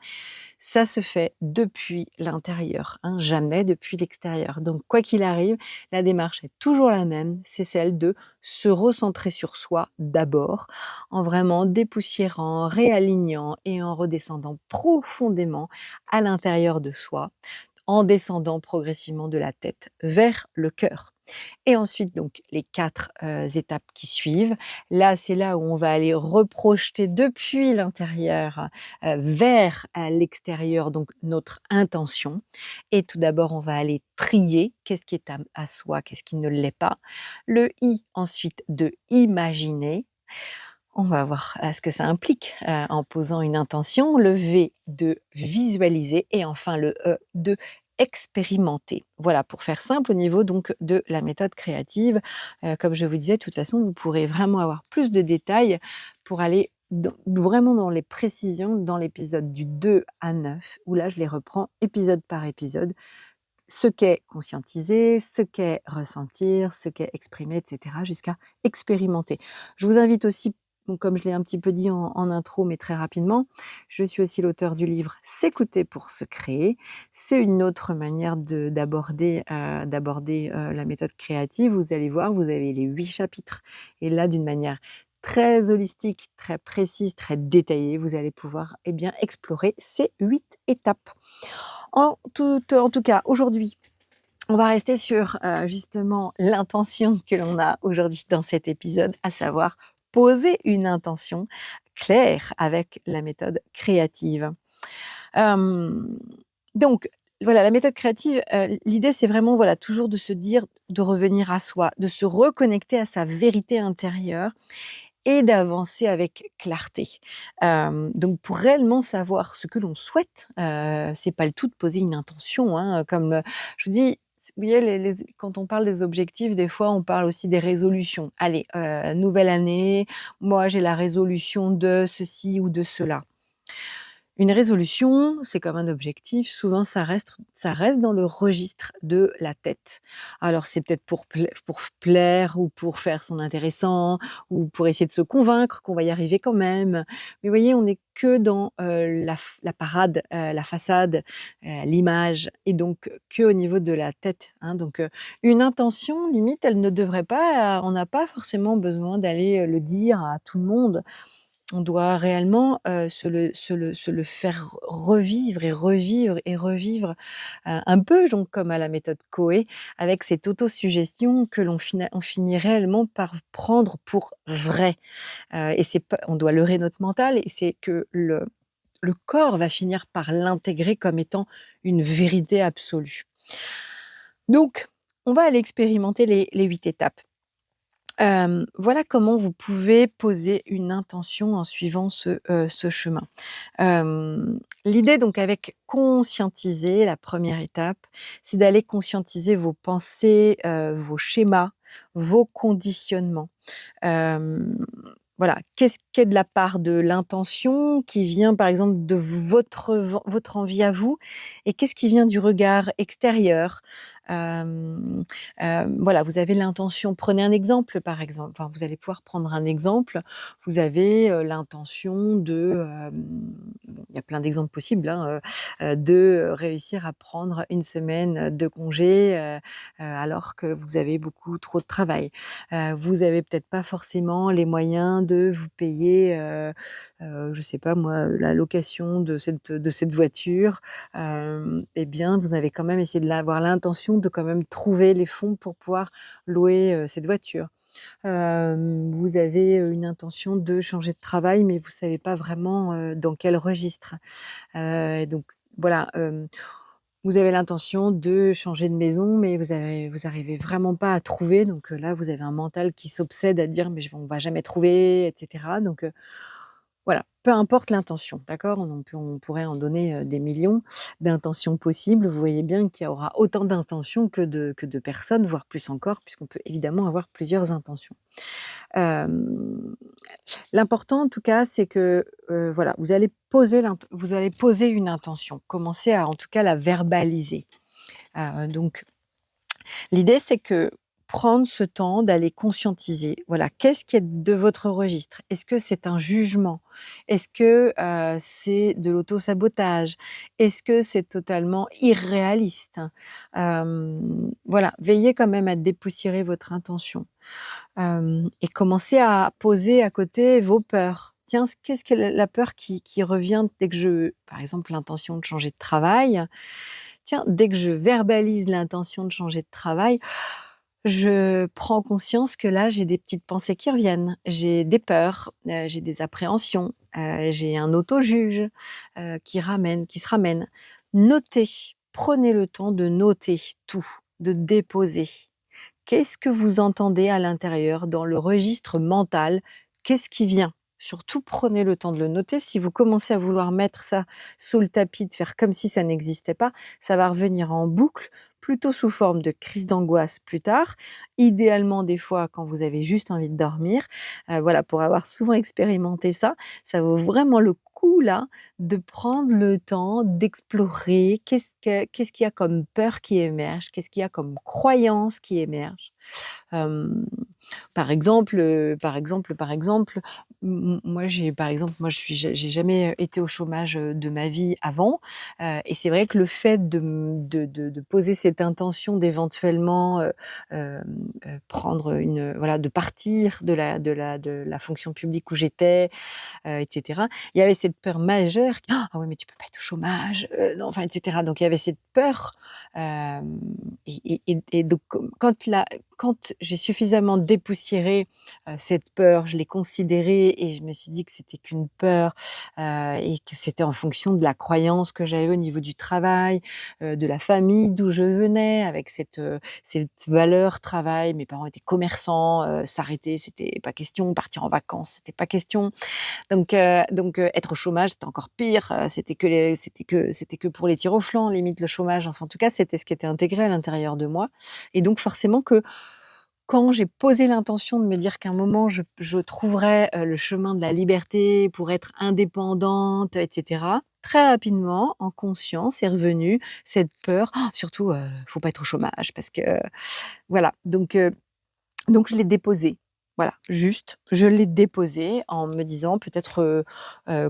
Ça se fait depuis l'intérieur, hein, jamais depuis l'extérieur. Donc quoi qu'il arrive, la démarche est toujours la même, c'est celle de se recentrer sur soi d'abord, en vraiment dépoussiérant, réalignant et en redescendant profondément à l'intérieur de soi, en descendant progressivement de la tête vers le cœur. Et ensuite, donc, les 4 étapes qui suivent. Là, c'est là où on va aller reprojeter depuis l'intérieur, vers, l'extérieur, donc notre intention. Et tout d'abord, on va aller trier qu'est-ce qui est à soi, qu'est-ce qui ne l'est pas. Le I, ensuite, de imaginer. On va voir, ce que ça implique, en posant une intention. Le V, de visualiser et enfin le E, de expérimenter. Voilà, pour faire simple au niveau donc de la méthode créative. Comme je vous disais, de toute façon, vous pourrez vraiment avoir plus de détails pour aller vraiment dans les précisions dans l'épisode du 2 à 9 où là, je les reprends épisode par épisode. Ce qu'est conscientiser, ce qu'est ressentir, ce qu'est exprimer, etc., jusqu'à expérimenter. Je vous invite aussi, donc comme je l'ai un petit peu dit en intro, mais très rapidement, je suis aussi l'auteur du livre S'écouter pour se créer. C'est une autre manière d'aborder la méthode créative. Vous allez voir, vous avez les 8 chapitres. Et là, d'une manière très holistique, très précise, très détaillée, vous allez pouvoir explorer ces 8 étapes. En tout cas, aujourd'hui, on va rester sur, justement l'intention que l'on a aujourd'hui dans cet épisode, à savoir poser une intention claire avec la méthode créative. Hem, donc voilà, la méthode créative, l'idée c'est vraiment, voilà, toujours de se dire de revenir à soi, de se reconnecter à sa vérité intérieure et d'avancer avec clarté. Donc pour réellement savoir ce que l'on souhaite, c'est pas le tout de poser une intention, hein, comme, je vous dis, vous voyez les quand on parle des objectifs, des fois on parle aussi des résolutions. Allez, nouvelle année, moi j'ai la résolution de ceci ou de cela. Une résolution, c'est comme un objectif, souvent ça reste dans le registre de la tête. Alors c'est peut-être pour plaire ou pour faire son intéressant ou pour essayer de se convaincre qu'on va y arriver quand même. Mais vous voyez, on n'est que dans, la parade, la façade, l'image et donc que au niveau de la tête, hein. Donc une intention, limite, elle ne devrait pas on n'a pas forcément besoin d'aller, le dire à tout le monde. On doit réellement, se le faire revivre et revivre et revivre, un peu donc comme à la méthode Coué, avec cette autosuggestion que on finit réellement par prendre pour vrai. Et c'est pas on doit leurrer notre mental et c'est que le corps va finir par l'intégrer comme étant une vérité absolue. Donc, on va aller expérimenter les 8 étapes. Voilà comment vous pouvez poser une intention en suivant ce chemin. L'idée donc avec conscientiser, la première étape, c'est d'aller conscientiser vos pensées, vos schémas, vos conditionnements. Hem, voilà, qu'est-ce qui est de la part de l'intention, qui vient par exemple de votre envie à vous et qu'est-ce qui vient du regard extérieur? Hem, voilà, vous avez l'intention prenez un exemple, par exemple, enfin, vous allez pouvoir prendre un exemple. Vous avez, l'intention de, bon, il y a plein d'exemples possibles, hein, de réussir à prendre une semaine de congé, alors que vous avez beaucoup trop de travail. Vous avez peut-être pas forcément les moyens de vous payer, je sais pas moi, la location de cette voiture. Et bien, vous avez quand même essayé de avoir l'intention de quand même trouver les fonds pour pouvoir louer, cette voiture. Vous avez, une intention de changer de travail, mais vous savez pas vraiment, dans quel registre. Donc voilà, vous avez l'intention de changer de maison, mais vous arrivez vraiment pas à trouver. Donc, là, vous avez un mental qui s'obsède à dire: «Mais on va jamais trouver» et cetera. Donc, voilà, peu importe l'intention, d'accord? On pourrait en donner, des millions d'intentions possibles. Vous voyez bien qu'il y aura autant d'intentions que de personnes, voire plus encore, puisqu'on peut évidemment avoir plusieurs intentions. Hem, L'important en tout cas, c'est que, voilà, vous allez poser une intention. Commencer à en tout cas la verbaliser. Donc l'idée, c'est que prendre ce temps d'aller conscientiser, voilà, qu'est-ce qui est de votre registre? Est-ce que c'est un jugement? Est-ce que, c'est de l'auto-sabotage? Est-ce que c'est totalement irréaliste? Voilà, veillez quand même à dépoussiérer votre intention, et commencez à poser à côté vos peurs. Tiens, qu'est-ce que la peur qui revient dès que par exemple, l'intention de changer de travail. Tiens, dès que je verbalise l'intention de changer de travail, je prends conscience que là, j'ai des petites pensées qui reviennent. J'ai des peurs, j'ai des appréhensions, j'ai un auto-juge, qui se ramène. Notez, prenez le temps de noter tout, de déposer. Qu'est-ce que vous entendez à l'intérieur, dans le registre mental? Qu'est-ce qui vient? Surtout prenez le temps de le noter. Si vous commencez à vouloir mettre ça sous le tapis, de faire comme si ça n'existait pas, ça va revenir en boucle, plutôt sous forme de crise d'angoisse plus tard. Idéalement, des fois, quand vous avez juste envie de dormir. Voilà, pour avoir souvent expérimenté ça, ça vaut vraiment le coup là, de prendre le temps d'explorer qu'est-ce qu'il y a comme peur qui émerge, qu'est-ce qu'il y a comme croyance qui émerge. Hem, par exemple, moi j'ai jamais été au chômage, de ma vie avant, et c'est vrai que le fait de poser cette intention d'éventuellement, prendre voilà, de partir de la fonction publique où j'étais, et cetera. Il y avait cette peur majeure qui: «Ah ouais, mais tu peux pas être au chômage, non», enfin et cetera. Donc il y avait cette peur, hem et donc quand j'ai suffisamment dépoussiéré, cette peur, je l'ai considérée et je me suis dit que c'était qu'une peur, et que c'était en fonction de la croyance que j'avais au niveau du travail, de la famille d'où je venais avec cette valeur travail. Mes parents étaient commerçants, s'arrêter, c'était pas question, partir en vacances, c'était pas question. Donc être au chômage, c'était encore pire, c'était que pour les tirs au flanc, limite le chômage. Enfin, en tout cas, c'était ce qui était intégré à l'intérieur de moi et donc forcément que quand j'ai posé l'intention de me dire qu'à un moment je trouverais, le chemin de la liberté pour être indépendante et cetera, très rapidement, en conscience, est revenue cette peur: «Surtout, faut pas être au chômage» parce que voilà, donc je l'ai déposé. Voilà, juste, je l'ai déposé en me disant peut-être,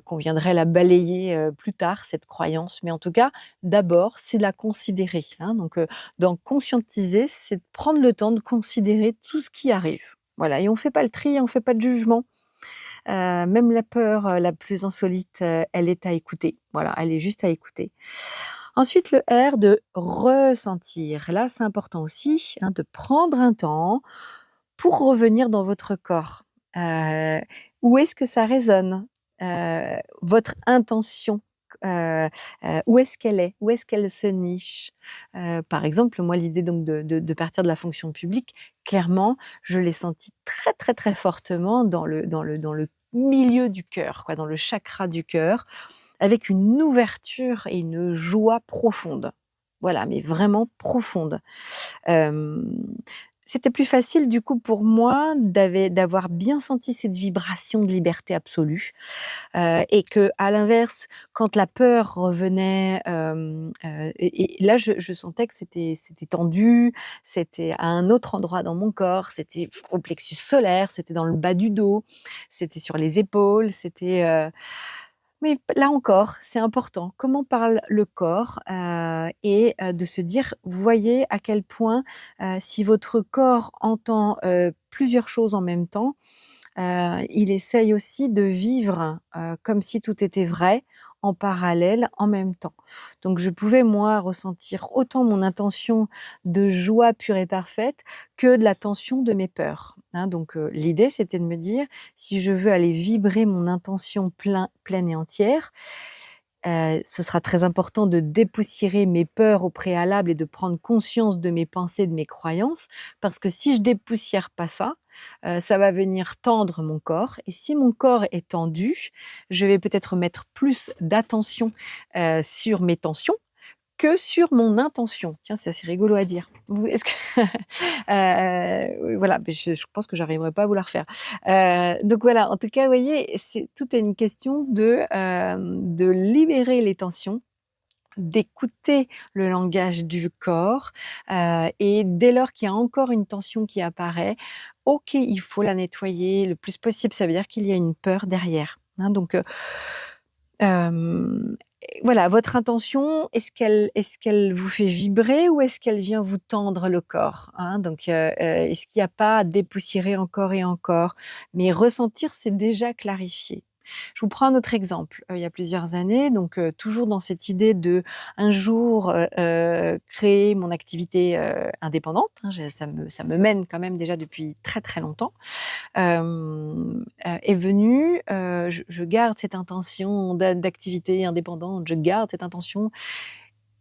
qu'on viendrait la balayer, plus tard cette croyance. Mais en tout cas, d'abord, c'est de la considérer, hein. Donc, dans conscientiser, c'est de prendre le temps de considérer tout ce qui arrive. Voilà et on fait pas le tri, on fait pas de jugement. Même la peur, la plus insolite, elle est à écouter. Voilà, elle est juste à écouter. Ensuite, le R de ressentir. Là, c'est important aussi, hein, de prendre un temps pour revenir dans votre corps. Heu, Où est-ce que ça résonne? Votre intention, heu où est-ce qu'elle est? Où est-ce qu'elle se niche? Par exemple, moi, l'idée donc de partir de la fonction publique, clairement, je l'ai senti très, très, très fortement dans le milieu du cœur, quoi, dans le chakra du cœur, avec une ouverture et une joie profonde. Voilà, mais vraiment profonde. Hem, C'était plus facile du coup pour moi d'avoir bien senti cette vibration de liberté absolue. Et qu'à l'inverse, quand la peur revenait, et là je sentais que c'était tendu, c'était à un autre endroit dans mon corps, c'était au plexus solaire, c'était dans le bas du dos, c'était sur les épaules, mais là encore, c'est important. Comment parle le corps? De se dire, vous voyez à quel point, si votre corps entend, plusieurs choses en même temps, il essaye aussi de vivre, comme si tout était vrai, en parallèle, en même temps. Donc je pouvais moi ressentir autant mon intention de joie pure et parfaite que de la tension de mes peurs, hein. Donc l'idée c'était de me dire: «Si je veux aller vibrer mon intention pleine et entière, ce sera très important de dépoussiérer mes peurs au préalable et de prendre conscience de mes pensées, de mes croyances, parce que si je dépoussière pas ça, ça va venir tendre mon corps et si mon corps est tendu, je vais peut-être mettre plus d'attention, sur mes tensions que sur mon intention. Tiens, c'est assez rigolo à dire. Vous est-ce que voilà, beh, je pense que j'arriverai pas à vous la refaire. Donc voilà, en tout cas, vous voyez, c'est tout est une question de libérer les tensions, d'écouter le langage du corps, et dès lors qu'il y a encore une tension qui apparaît, OK, il faut la nettoyer le plus possible. Ça veut dire qu'il y a une peur derrière, hein, donc Hem, voilà, votre intention, est-ce qu'elle vous fait vibrer ou est-ce qu'elle vient vous tendre le corps? Hein, donc est-ce qu'il y a pas à dépoussiérer encore et encore? Mais ressentir, c'est déjà clarifier. Je vous prends un autre exemple, il y a plusieurs années, donc toujours dans cette idée de un jour, créer mon activité, indépendante, hein, ça me mène quand même déjà depuis très, très longtemps. Est venue, je garde cette intention d'activité indépendante, je garde cette intention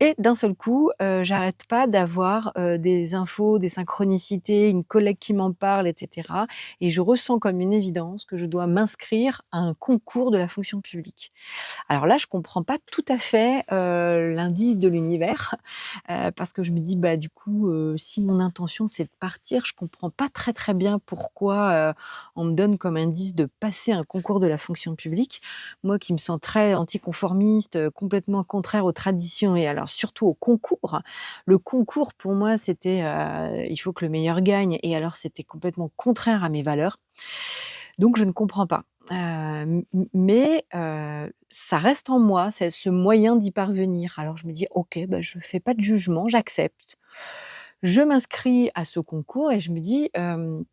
et d'un seul coup, j'arrête pas d'avoir, des infos, des synchronicités, une collègue qui m'en parle et cetera et je ressens comme une évidence que je dois m'inscrire à un concours de la fonction publique. Alors là, je comprends pas tout à fait, l'indice de l'univers, parce que je me dis: «Bah, du coup, si mon intention c'est de partir, je comprends pas très, très bien pourquoi, on me donne comme indice de passer un concours de la fonction publique». Moi qui me sens très anticonformiste, complètement contraire aux traditions et alors surtout aux concours. Le concours pour moi c'était, il faut que le meilleur gagne et alors c'était complètement contraire à mes valeurs. Donc je ne comprends pas. Mais ça reste en moi, c'est ce moyen d'y parvenir. Alors je me dis: «OK, bah, je fais pas de jugement, j'accepte». Je m'inscris à ce concours et je me dis, «Heu,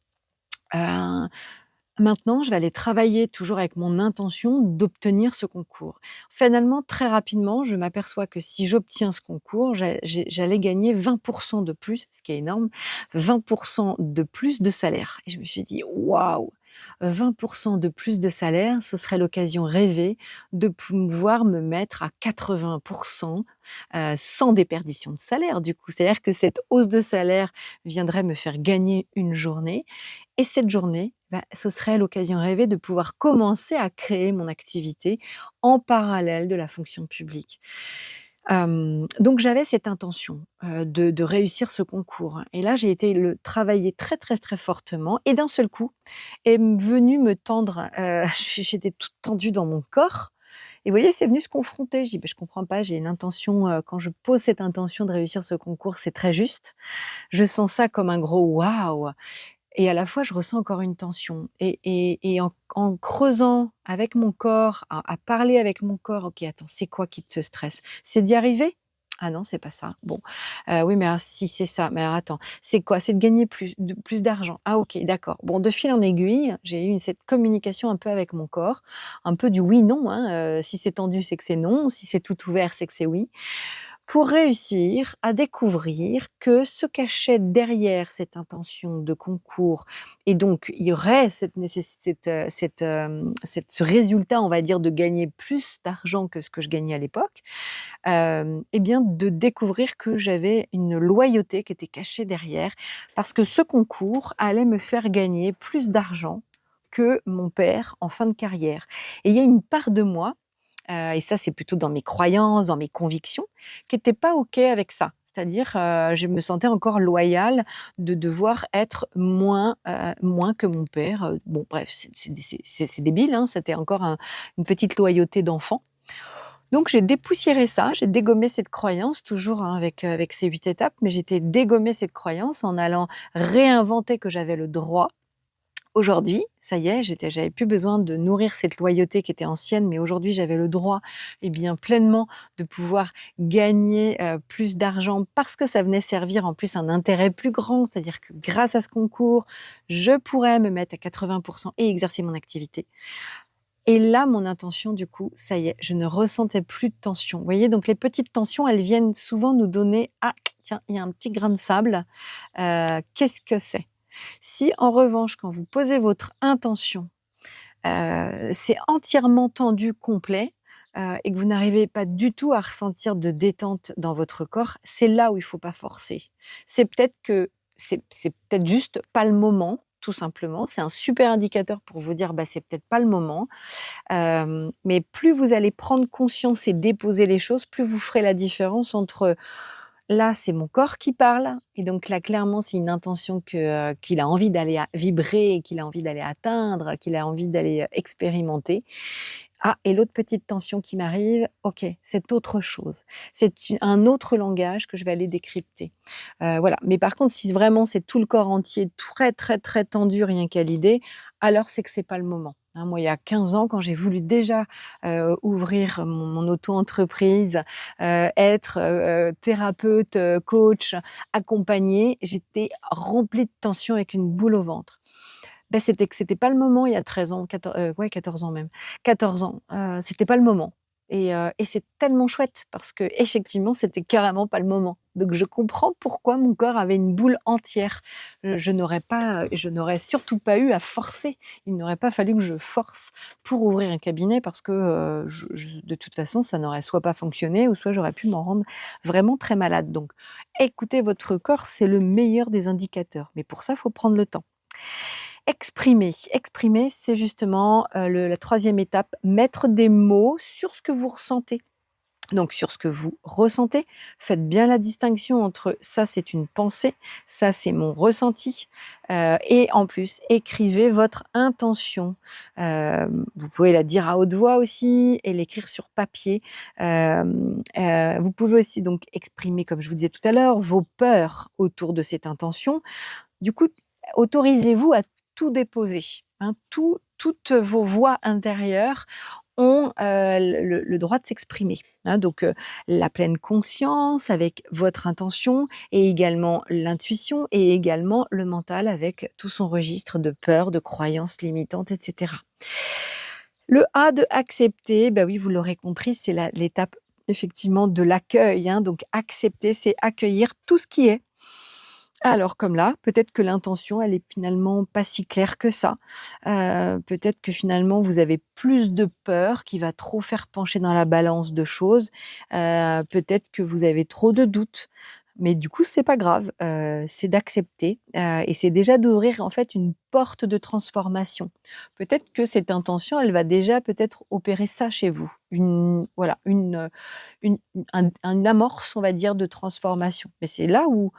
maintenant je vais aller travailler toujours avec mon intention d'obtenir ce concours». Finalement, très rapidement, je m'aperçois que si j'obtiens ce concours, j'allais gagner 20 de plus, ce qui est énorme, 20 de plus de salaire et je me suis dit: «Waouh!» 20 de plus de salaire, ce serait l'occasion rêvée de pouvoir me mettre à 80 sans déperdition de salaire du coup. C'est-à-dire que cette hausse de salaire viendrait me faire gagner une journée et cette journée, bah, ce serait l'occasion rêvée de pouvoir commencer à créer mon activité en parallèle de la fonction publique. Donc j'avais cette intention, de réussir ce concours et là j'ai été le travailler très, très, très fortement et d'un seul coup est venu me tendre, j'étais toute tendue dans mon corps et vous voyez, c'est venu se confronter. Je dis: «Beh, je comprends pas, j'ai une intention, quand je pose cette intention de réussir ce concours, c'est très juste. Je sens ça comme un gros waouh et à la fois je ressens encore une tension et en creusant avec mon corps, à parler avec mon corps: «OK, attends, c'est quoi qui te stresse? C'est d'y arriver? Ah non, c'est pas ça. Bon, oui, mais alors si c'est ça, mais alors attends, c'est quoi? C'est de gagner plus d'argent. Ah OK, d'accord». Bon, de fil en aiguille, j'ai eu cette communication un peu avec mon corps, un peu du oui-non, hein, si c'est tendu, c'est que c'est non, si c'est tout ouvert, c'est que c'est oui. Pour réussir à découvrir que se cachait derrière cette intention de concours et donc il y aurait cette ce résultat, on va dire, de gagner plus d'argent que ce que je gagnais à l'époque, et bien de découvrir que j'avais une loyauté qui était cachée derrière parce que ce concours allait me faire gagner plus d'argent que mon père en fin de carrière et il y a une part de moi et ça, c'est plutôt dans mes croyances, dans mes convictions, qui était pas OK avec ça. c'est-à-dire, je me sentais encore loyale de devoir être moins que mon père, bon bref, c'est débile, hein, c'était encore une petite loyauté d'enfant. Donc j'ai dépoussiéré ça, j'ai dégommé cette croyance toujours, hein, avec ces 8 étapes, mais dégommé cette croyance en allant réinventer que j'avais le droit. Aujourd'hui, ça y est, j'avais plus besoin de nourrir cette loyauté qui était ancienne, mais aujourd'hui j'avais le droit, et bien pleinement de pouvoir gagner, plus d'argent parce que ça venait servir en plus un intérêt plus grand. C'est-à-dire que grâce à ce concours, je pourrais me mettre à 80 et exercer mon activité. Et là, mon intention, du coup, ça y est, je ne ressentais plus de tension. Vous voyez? Donc les petites tensions, elles viennent souvent nous donner: «Ah tiens, il y a un petit grain de sable, qu'est-ce que c'est?» Si en revanche, quand vous posez votre intention, c'est entièrement tendu, complet, et que vous n'arrivez pas du tout à ressentir de détente dans votre corps, c'est là où il faut pas forcer. C'est peut-être que c'est peut-être juste pas le moment, tout simplement. C'est un super indicateur pour vous dire: «Bah, c'est peut-être pas le moment». Mais plus vous allez prendre conscience et déposer les choses, plus vous ferez la différence entre: «Là, c'est mon corps qui parle et donc là, clairement, c'est une intention qu'il a envie d'aller vibrer, qu'il a envie d'aller atteindre, qu'il a envie d'aller, expérimenter. Ah et l'autre petite tension qui m'arrive, OK, c'est autre chose. C'est u un autre langage que je vais aller décrypter». Voilà, mais par contre, si vraiment c'est tout le corps entier, très, très, très tendu rien qu'à l'idée, alors c'est que c'est pas le moment, hein. Moi, il y a 15 ans, quand j'ai voulu déjà, ouvrir mon auto-entreprise, être, thérapeute, coach, accompagnée, j'étais remplie de tension avec une boule au ventre. C'était que c'était pas le moment il y a 13 ans, 14 ans même. 14 ans, c'était pas le moment et c'est tellement chouette parce qu'effectivement, c'était carrément pas le moment. Donc je comprends pourquoi mon corps avait une boule entière. Je n'aurais surtout pas eu à forcer. Il n'aurait pas fallu que je force pour ouvrir un cabinet parce que, je de toute façon, ça n'aurait soit pas fonctionné ou soit j'aurais pu m'en rendre vraiment très malade. Donc écoutez votre corps, c'est le meilleur des indicateurs, mais pour ça, il faut prendre le temps. Exprimer, c'est justement, la 3e étape, mettre des mots sur ce que vous ressentez. Donc sur ce que vous ressentez, faites bien la distinction entre ça c'est une pensée, ça c'est mon ressenti, et en plus écrivez votre intention. Vous pouvez la dire à haute voix aussi et l'écrire sur papier. Vous pouvez aussi donc exprimer, comme je vous disais tout à l'heure, vos peurs autour de cette intention. Du coup, autorisez-vous à tout déposer, hein. Toutes vos voix intérieures ont, le droit de s'exprimer, hein. Donc, la pleine conscience avec votre intention et également l'intuition et également le mental avec tout son registre de peurs, de croyances limitantes et cetera. Le A de accepter, bah, oui, vous l'aurez compris, c'est l'étape effectivement de l'accueil, hein. Donc accepter, c'est accueillir tout ce qui est. Alors comme là, peut-être que l'intention, elle est finalement pas si claire que ça. Peut-être que finalement vous avez plus de peur qui va trop faire pencher dans la balance de choses. Peut-être que vous avez trop de doutes. Mais du coup, c'est pas grave, c'est d'accepter, et c'est déjà d'ouvrir en fait une porte de transformation. Peut-être que cette intention, elle va déjà peut-être opérer ça chez vous. Une amorce, on va dire, de transformation. Mais c'est là où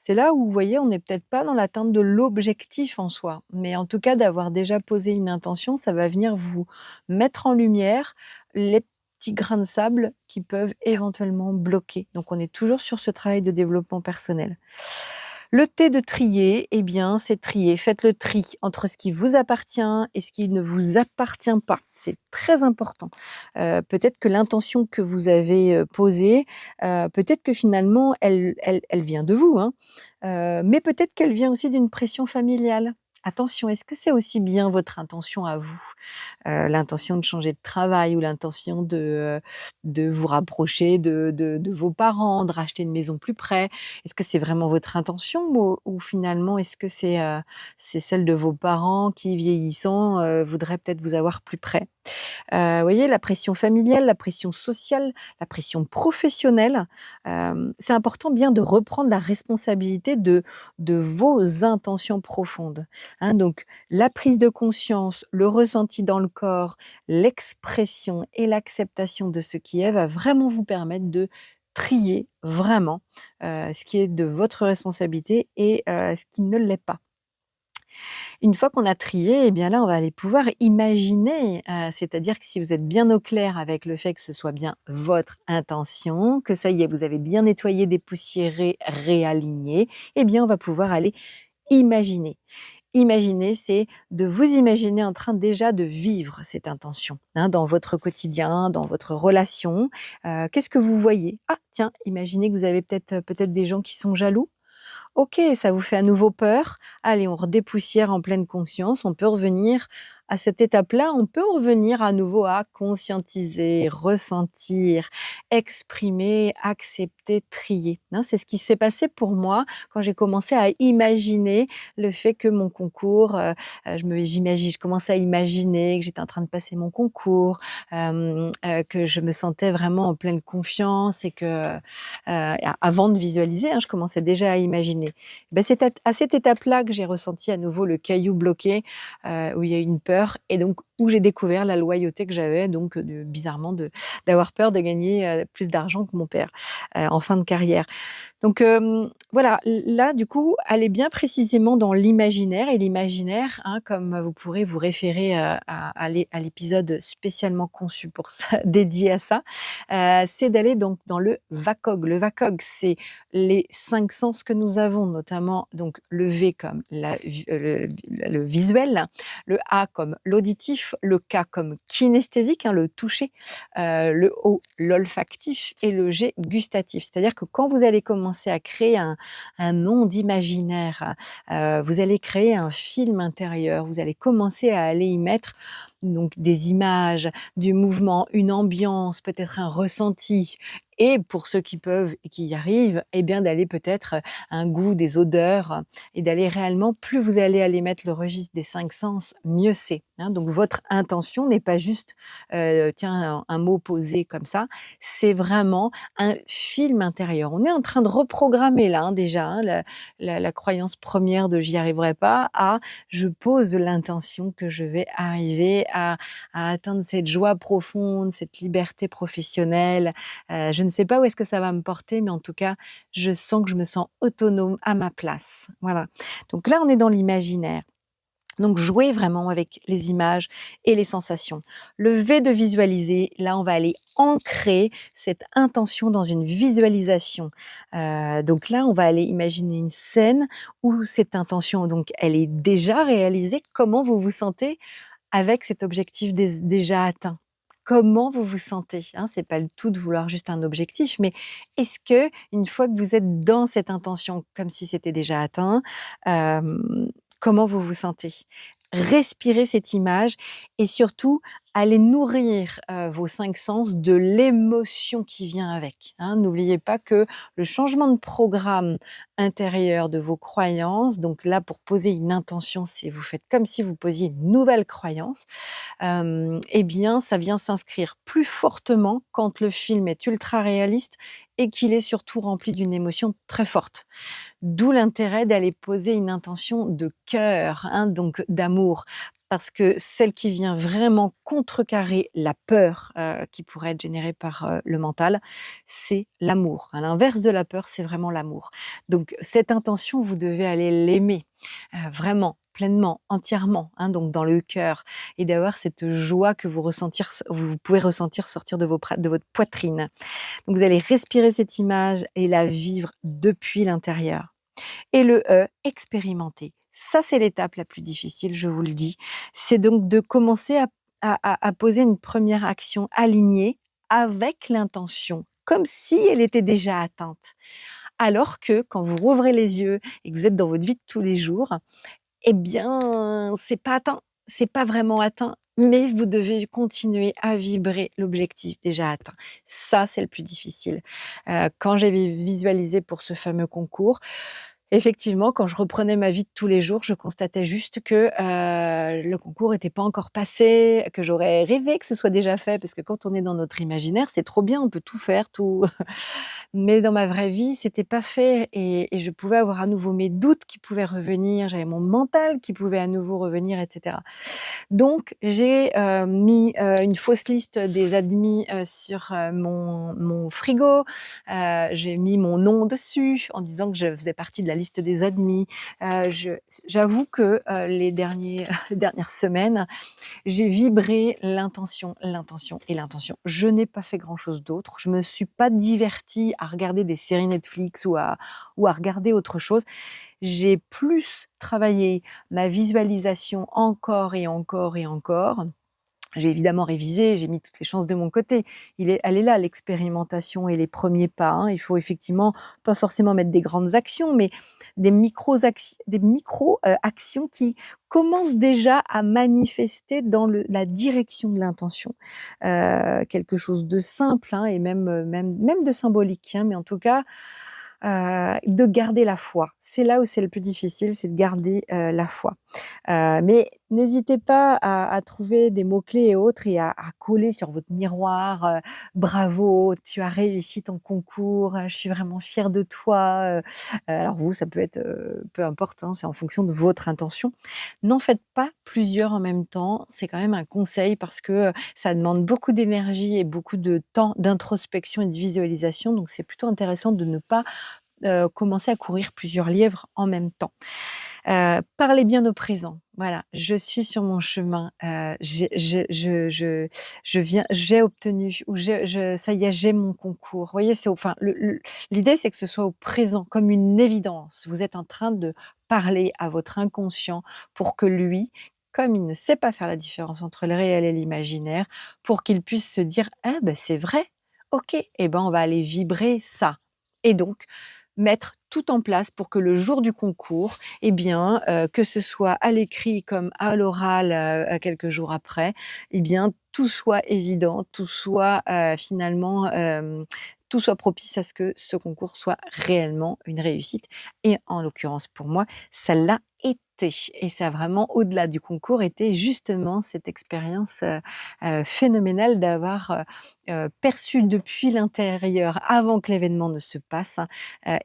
vous voyez, on n'est peut-être pas dans l'atteinte de l'objectif en soi. Mais en tout cas, d'avoir déjà posé une intention, ça va venir vous mettre en lumière les petits grains de sable qui peuvent éventuellement bloquer. Donc on est toujours sur ce travail de développement personnel. Le T de trier, eh bien, c'est trier. Faites le tri entre ce qui vous appartient et ce qui ne vous appartient pas. C'est très important. Peut-être que l'intention que vous avez, posée, peut-être que finalement elle vient de vous, hein, mais peut-être qu'elle vient aussi d'une pression familiale. Attention, est-ce que c'est aussi bien votre intention à vous? L'intention de changer de travail ou l'intention de vous rapprocher de vos parents, de racheter une maison plus près. Est-ce que c'est vraiment votre intention ou finalement est-ce que c'est celle de vos parents qui, vieillissant, voudraient peut-être vous avoir plus près? Vous voyez, la pression familiale, la pression sociale, la pression professionnelle, c'est important bien de reprendre la responsabilité de vos intentions profondes, hein. Donc la prise de conscience, le ressenti dans le corps, l'expression et l'acceptation de ce qui est va vraiment vous permettre de trier vraiment, ce qui est de votre responsabilité et ce qui ne l'est pas. Une fois qu'on a trié, eh bien là, on va aller pouvoir imaginer, c'est-à-dire que si vous êtes bien au clair avec le fait que ce soit bien votre intention, que ça y est, vous avez bien nettoyé, dépoussiéré, réaligné, eh bien on va pouvoir aller imaginer. Imaginer, c'est de vous imaginer en train déjà de vivre cette intention, hein, dans votre quotidien, dans votre relation. Qu'est-ce que vous voyez? Ah tiens, imaginez que vous avez peut-être des gens qui sont jaloux. OK, ça vous fait à nouveau peur. Allez, on redépoussière en pleine conscience. On peut revenir à cette étape-là, on peut revenir à nouveau à conscientiser, ressentir, exprimer, accepter, trier, hein. C'est ce qui s'est passé pour moi quand j'ai commencé à imaginer le fait que mon concours, je commençais à imaginer que j'étais en train de passer mon concours, que je me sentais vraiment en pleine confiance et que, avant de visualiser, hein, je commençais déjà à imaginer. Ben, c'est à cette étape-là que j'ai ressenti à nouveau le caillou bloqué, où il y a une peur et donc où j'ai découvert la loyauté que j'avais donc bizarrement d'avoir peur de gagner, plus d'argent que mon père, en fin de carrière. Donc voilà, là du coup, allez bien précisément dans l'imaginaire et l'imaginaire, hein, comme vous pourrez vous référer, à l'épisode spécialement conçu pour ça, dédié à ça, c'est d'aller donc dans le VACOG. Le VACOG, c'est les 5 sens que nous avons, notamment donc le V comme le visuel, le A comme l'auditif, le K comme kinesthésique, hein, le toucher, le O, l'olfactif et le G, gustatif. C'est-à-dire que quand vous allez commencer à créer un monde imaginaire, vous allez créer un film intérieur, vous allez commencer à aller y mettre donc des images, du mouvement, une ambiance, peut-être un ressenti et pour ceux qui peuvent et qui y arrivent, eh bien d'aller peut-être un goût, des odeurs et d'aller réellement plus vous allez aller mettre le registre des 5 sens, mieux c'est, hein. Donc votre intention n'est pas juste, tiens, un mot posé comme ça, c'est vraiment un film intérieur. On est en train de reprogrammer là, hein, déjà, hein, la croyance première de «j'y arriverai pas» à «je pose l'intention que je vais arriver à atteindre cette joie profonde, cette liberté professionnelle. Je ne sais pas où est-ce que ça va me porter, mais en tout cas, je sens que je me sens autonome à ma place». Voilà. Donc là, on est dans l'imaginaire. Donc jouer vraiment avec les images et les sensations. Le V de visualiser, là on va aller ancrer cette intention dans une visualisation. Donc là on va aller imaginer une scène où cette intention donc elle est déjà réalisée. Comment vous vous sentez avec cet objectif déjà atteint? Comment vous vous sentez, hein? C'est pas le tout de vouloir juste un objectif, mais est-ce que une fois que vous êtes dans cette intention comme si c'était déjà atteint, comment vous vous sentez? Respirez cette image et surtout allez nourrir, vos 5 sens de l'émotion qui vient avec, hein. N'oubliez pas que le changement de programme intérieur de vos croyances, donc là pour poser une intention, si vous faites comme si vous posiez une nouvelle croyance, eh bien ça vient s'inscrire plus fortement quand le film est ultra réaliste et qu'il est surtout rempli d'une émotion très forte. D'où l'intérêt d'aller poser une intention de cœur, hein, donc d'amour, parce que celle qui vient vraiment contrecarrer la peur, qui pourrait être générée par, le mental, c'est l'amour. À l'inverse de la peur, c'est vraiment l'amour. Donc cette intention, vous devez aller l'aimer, vraiment, pleinement, entièrement, hein, donc dans le cœur et d'avoir cette joie que vous pouvez ressentir sortir de votre poitrine. Donc vous allez respirer cette image et la vivre depuis l'intérieur. Et le E, expérimenter. Ça, c'est l'étape la plus difficile, je vous le dis. C'est donc de commencer à poser une première action alignée avec l'intention, comme si elle était déjà atteinte. Alors que quand vous rouvrez les yeux et que vous êtes dans votre vie de tous les jours, eh bien, c'est pas atteint, c'est pas vraiment atteint, mais vous devez continuer à vibrer l'objectif déjà atteint. Ça, c'est le plus difficile. Quand j'avais visualisé pour ce fameux concours, Effectivement, quand je reprenais ma vie de tous les jours, je constatais juste que, le concours était pas encore passé, que j'aurais rêvé que ce soit déjà fait parce que quand on est dans notre imaginaire, c'est trop bien, on peut tout faire, tout mais dans ma vraie vie, c'était pas fait et je pouvais avoir à nouveau mes doutes qui pouvaient revenir, j'avais mon mental qui pouvait à nouveau revenir et cetera. Donc j'ai, mis, une fausse liste des admis, sur, mon frigo. J'ai mis mon nom dessus en disant que je faisais partie de la liste des admis. Je J'avoue que, les dernières semaines, j'ai vibré l'intention, l'intention et l'intention. Je n'ai pas fait grand-chose d'autre. Je me suis pas divertie à regarder des séries Netflix ou à regarder autre chose. J'ai plus travaillé ma visualisation encore et encore et encore. J'ai évidemment révisé, j'ai mis toutes les chances de mon côté. Elle est là l'expérimentation et les premiers pas, hein. Il faut effectivement pas forcément mettre des grandes actions, mais des micro, actions qui commencent déjà à manifester dans la direction de l'intention. Quelque chose de simple, hein, et même de symbolique, hein, mais en tout cas, de garder la foi. C'est là où c'est le plus difficile, c'est de garder, la foi. Mais n'hésitez pas à trouver des mots-clés et autres et à coller sur votre miroir, «Bravo, tu as réussi ton concours, je suis vraiment fière de toi», alors vous, ça peut être, peu importe, hein, c'est en fonction de votre intention. N'en faites pas plusieurs en même temps, c'est quand même un conseil parce que, ça demande beaucoup d'énergie et beaucoup de temps d'introspection et de visualisation, donc c'est plutôt intéressant de ne pas, commencer à courir plusieurs lièvres en même temps. Parlez bien au présent. Voilà, je suis sur mon chemin, j'ai obtenu ou ça y est, j'ai mon concours. Vous voyez, c'est enfin l'idée, c'est que ce soit au présent, comme une évidence. Vous êtes en train de parler à votre inconscient pour que lui, comme il ne sait pas faire la différence entre le réel et l'imaginaire, pour qu'il puisse se dire: «Ah ben c'est vrai, OK, et ben, on va aller vibrer ça» et donc mettre tout en place pour que le jour du concours, eh bien, que ce soit à l'écrit comme à l'oral, quelques jours après, eh bien, tout soit évident, tout soit, finalement, tout soit propice à ce que ce concours soit réellement une réussite et en l'occurrence pour moi, ça l'a été et ça a vraiment, au-delà du concours, été justement cette expérience, phénoménale d'avoir, perçu depuis l'intérieur, avant que l'événement ne se passe,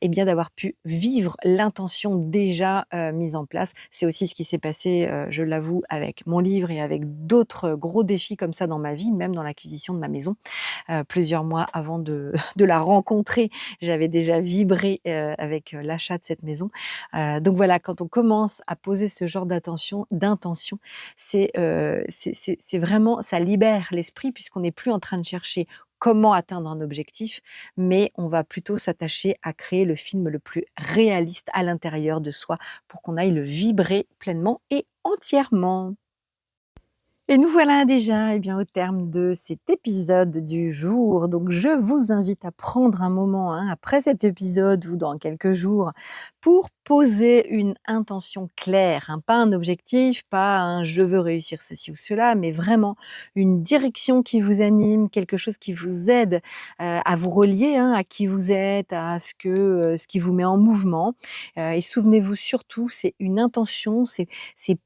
et bien d'avoir pu vivre l'intention déjà, mise en place. C'est aussi ce qui s'est passé, je l'avoue, avec mon livre et avec d'autres gros défis comme ça dans ma vie, même dans l'acquisition de ma maison. Plusieurs mois avant de de la rencontrer, j'avais déjà vibré, avec, l'achat de cette maison. Donc voilà, quand on commence à poser ce genre d'intention, c'est vraiment ça libère l'esprit puisqu'on n'est plus en train de chercher comment atteindre un objectif, mais on va plutôt s'attacher à créer le film le plus réaliste à l'intérieur de soi pour qu'on aille le vibrer pleinement et entièrement. Et nous voilà déjà, eh bien, au terme de cet épisode du jour. Donc, je vous invite à prendre un moment, hein, après cet épisode ou dans quelques jours, pour poser une intention claire, hein, pas un objectif, pas un je veux réussir ceci ou cela, mais vraiment une direction qui vous anime, quelque chose qui vous aide à vous relier, hein, à qui vous êtes, à ce qui vous met en mouvement. Et souvenez-vous surtout, c'est une intention, c'est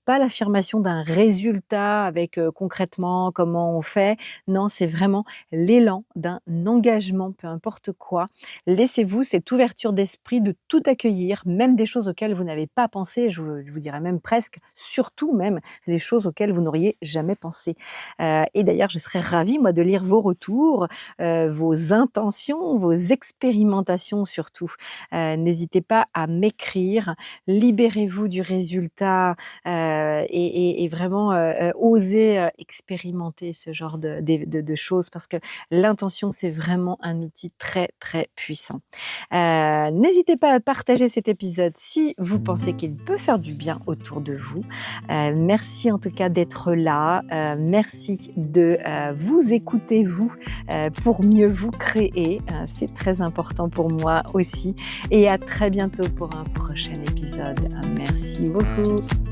pas l'affirmation d'un résultat avec, concrètement comment on fait. Non, c'est vraiment l'élan d'un engagement, peu importe quoi. Laissez-vous cette ouverture d'esprit de tout accueillir, même des choses auxquelles vous n'avez pas pensé. Je vous dirais même presque, surtout même, les choses auxquelles vous n'auriez jamais pensé. Et d'ailleurs, je serais ravie moi de lire vos retours, vos intentions, vos expérimentations surtout. N'hésitez pas à m'écrire, libérez-vous du résultat, et vraiment, osez, expérimenter ce genre de choses parce que l'intention, c'est vraiment un outil très, très puissant. N'hésitez pas à partager cet épisode si vous pensez qu'il peut faire du bien autour de vous. Merci en tout cas d'être là, merci de, vous écouter vous, pour mieux vous créer, c'est très important pour moi aussi et à très bientôt pour un prochain épisode. Merci beaucoup.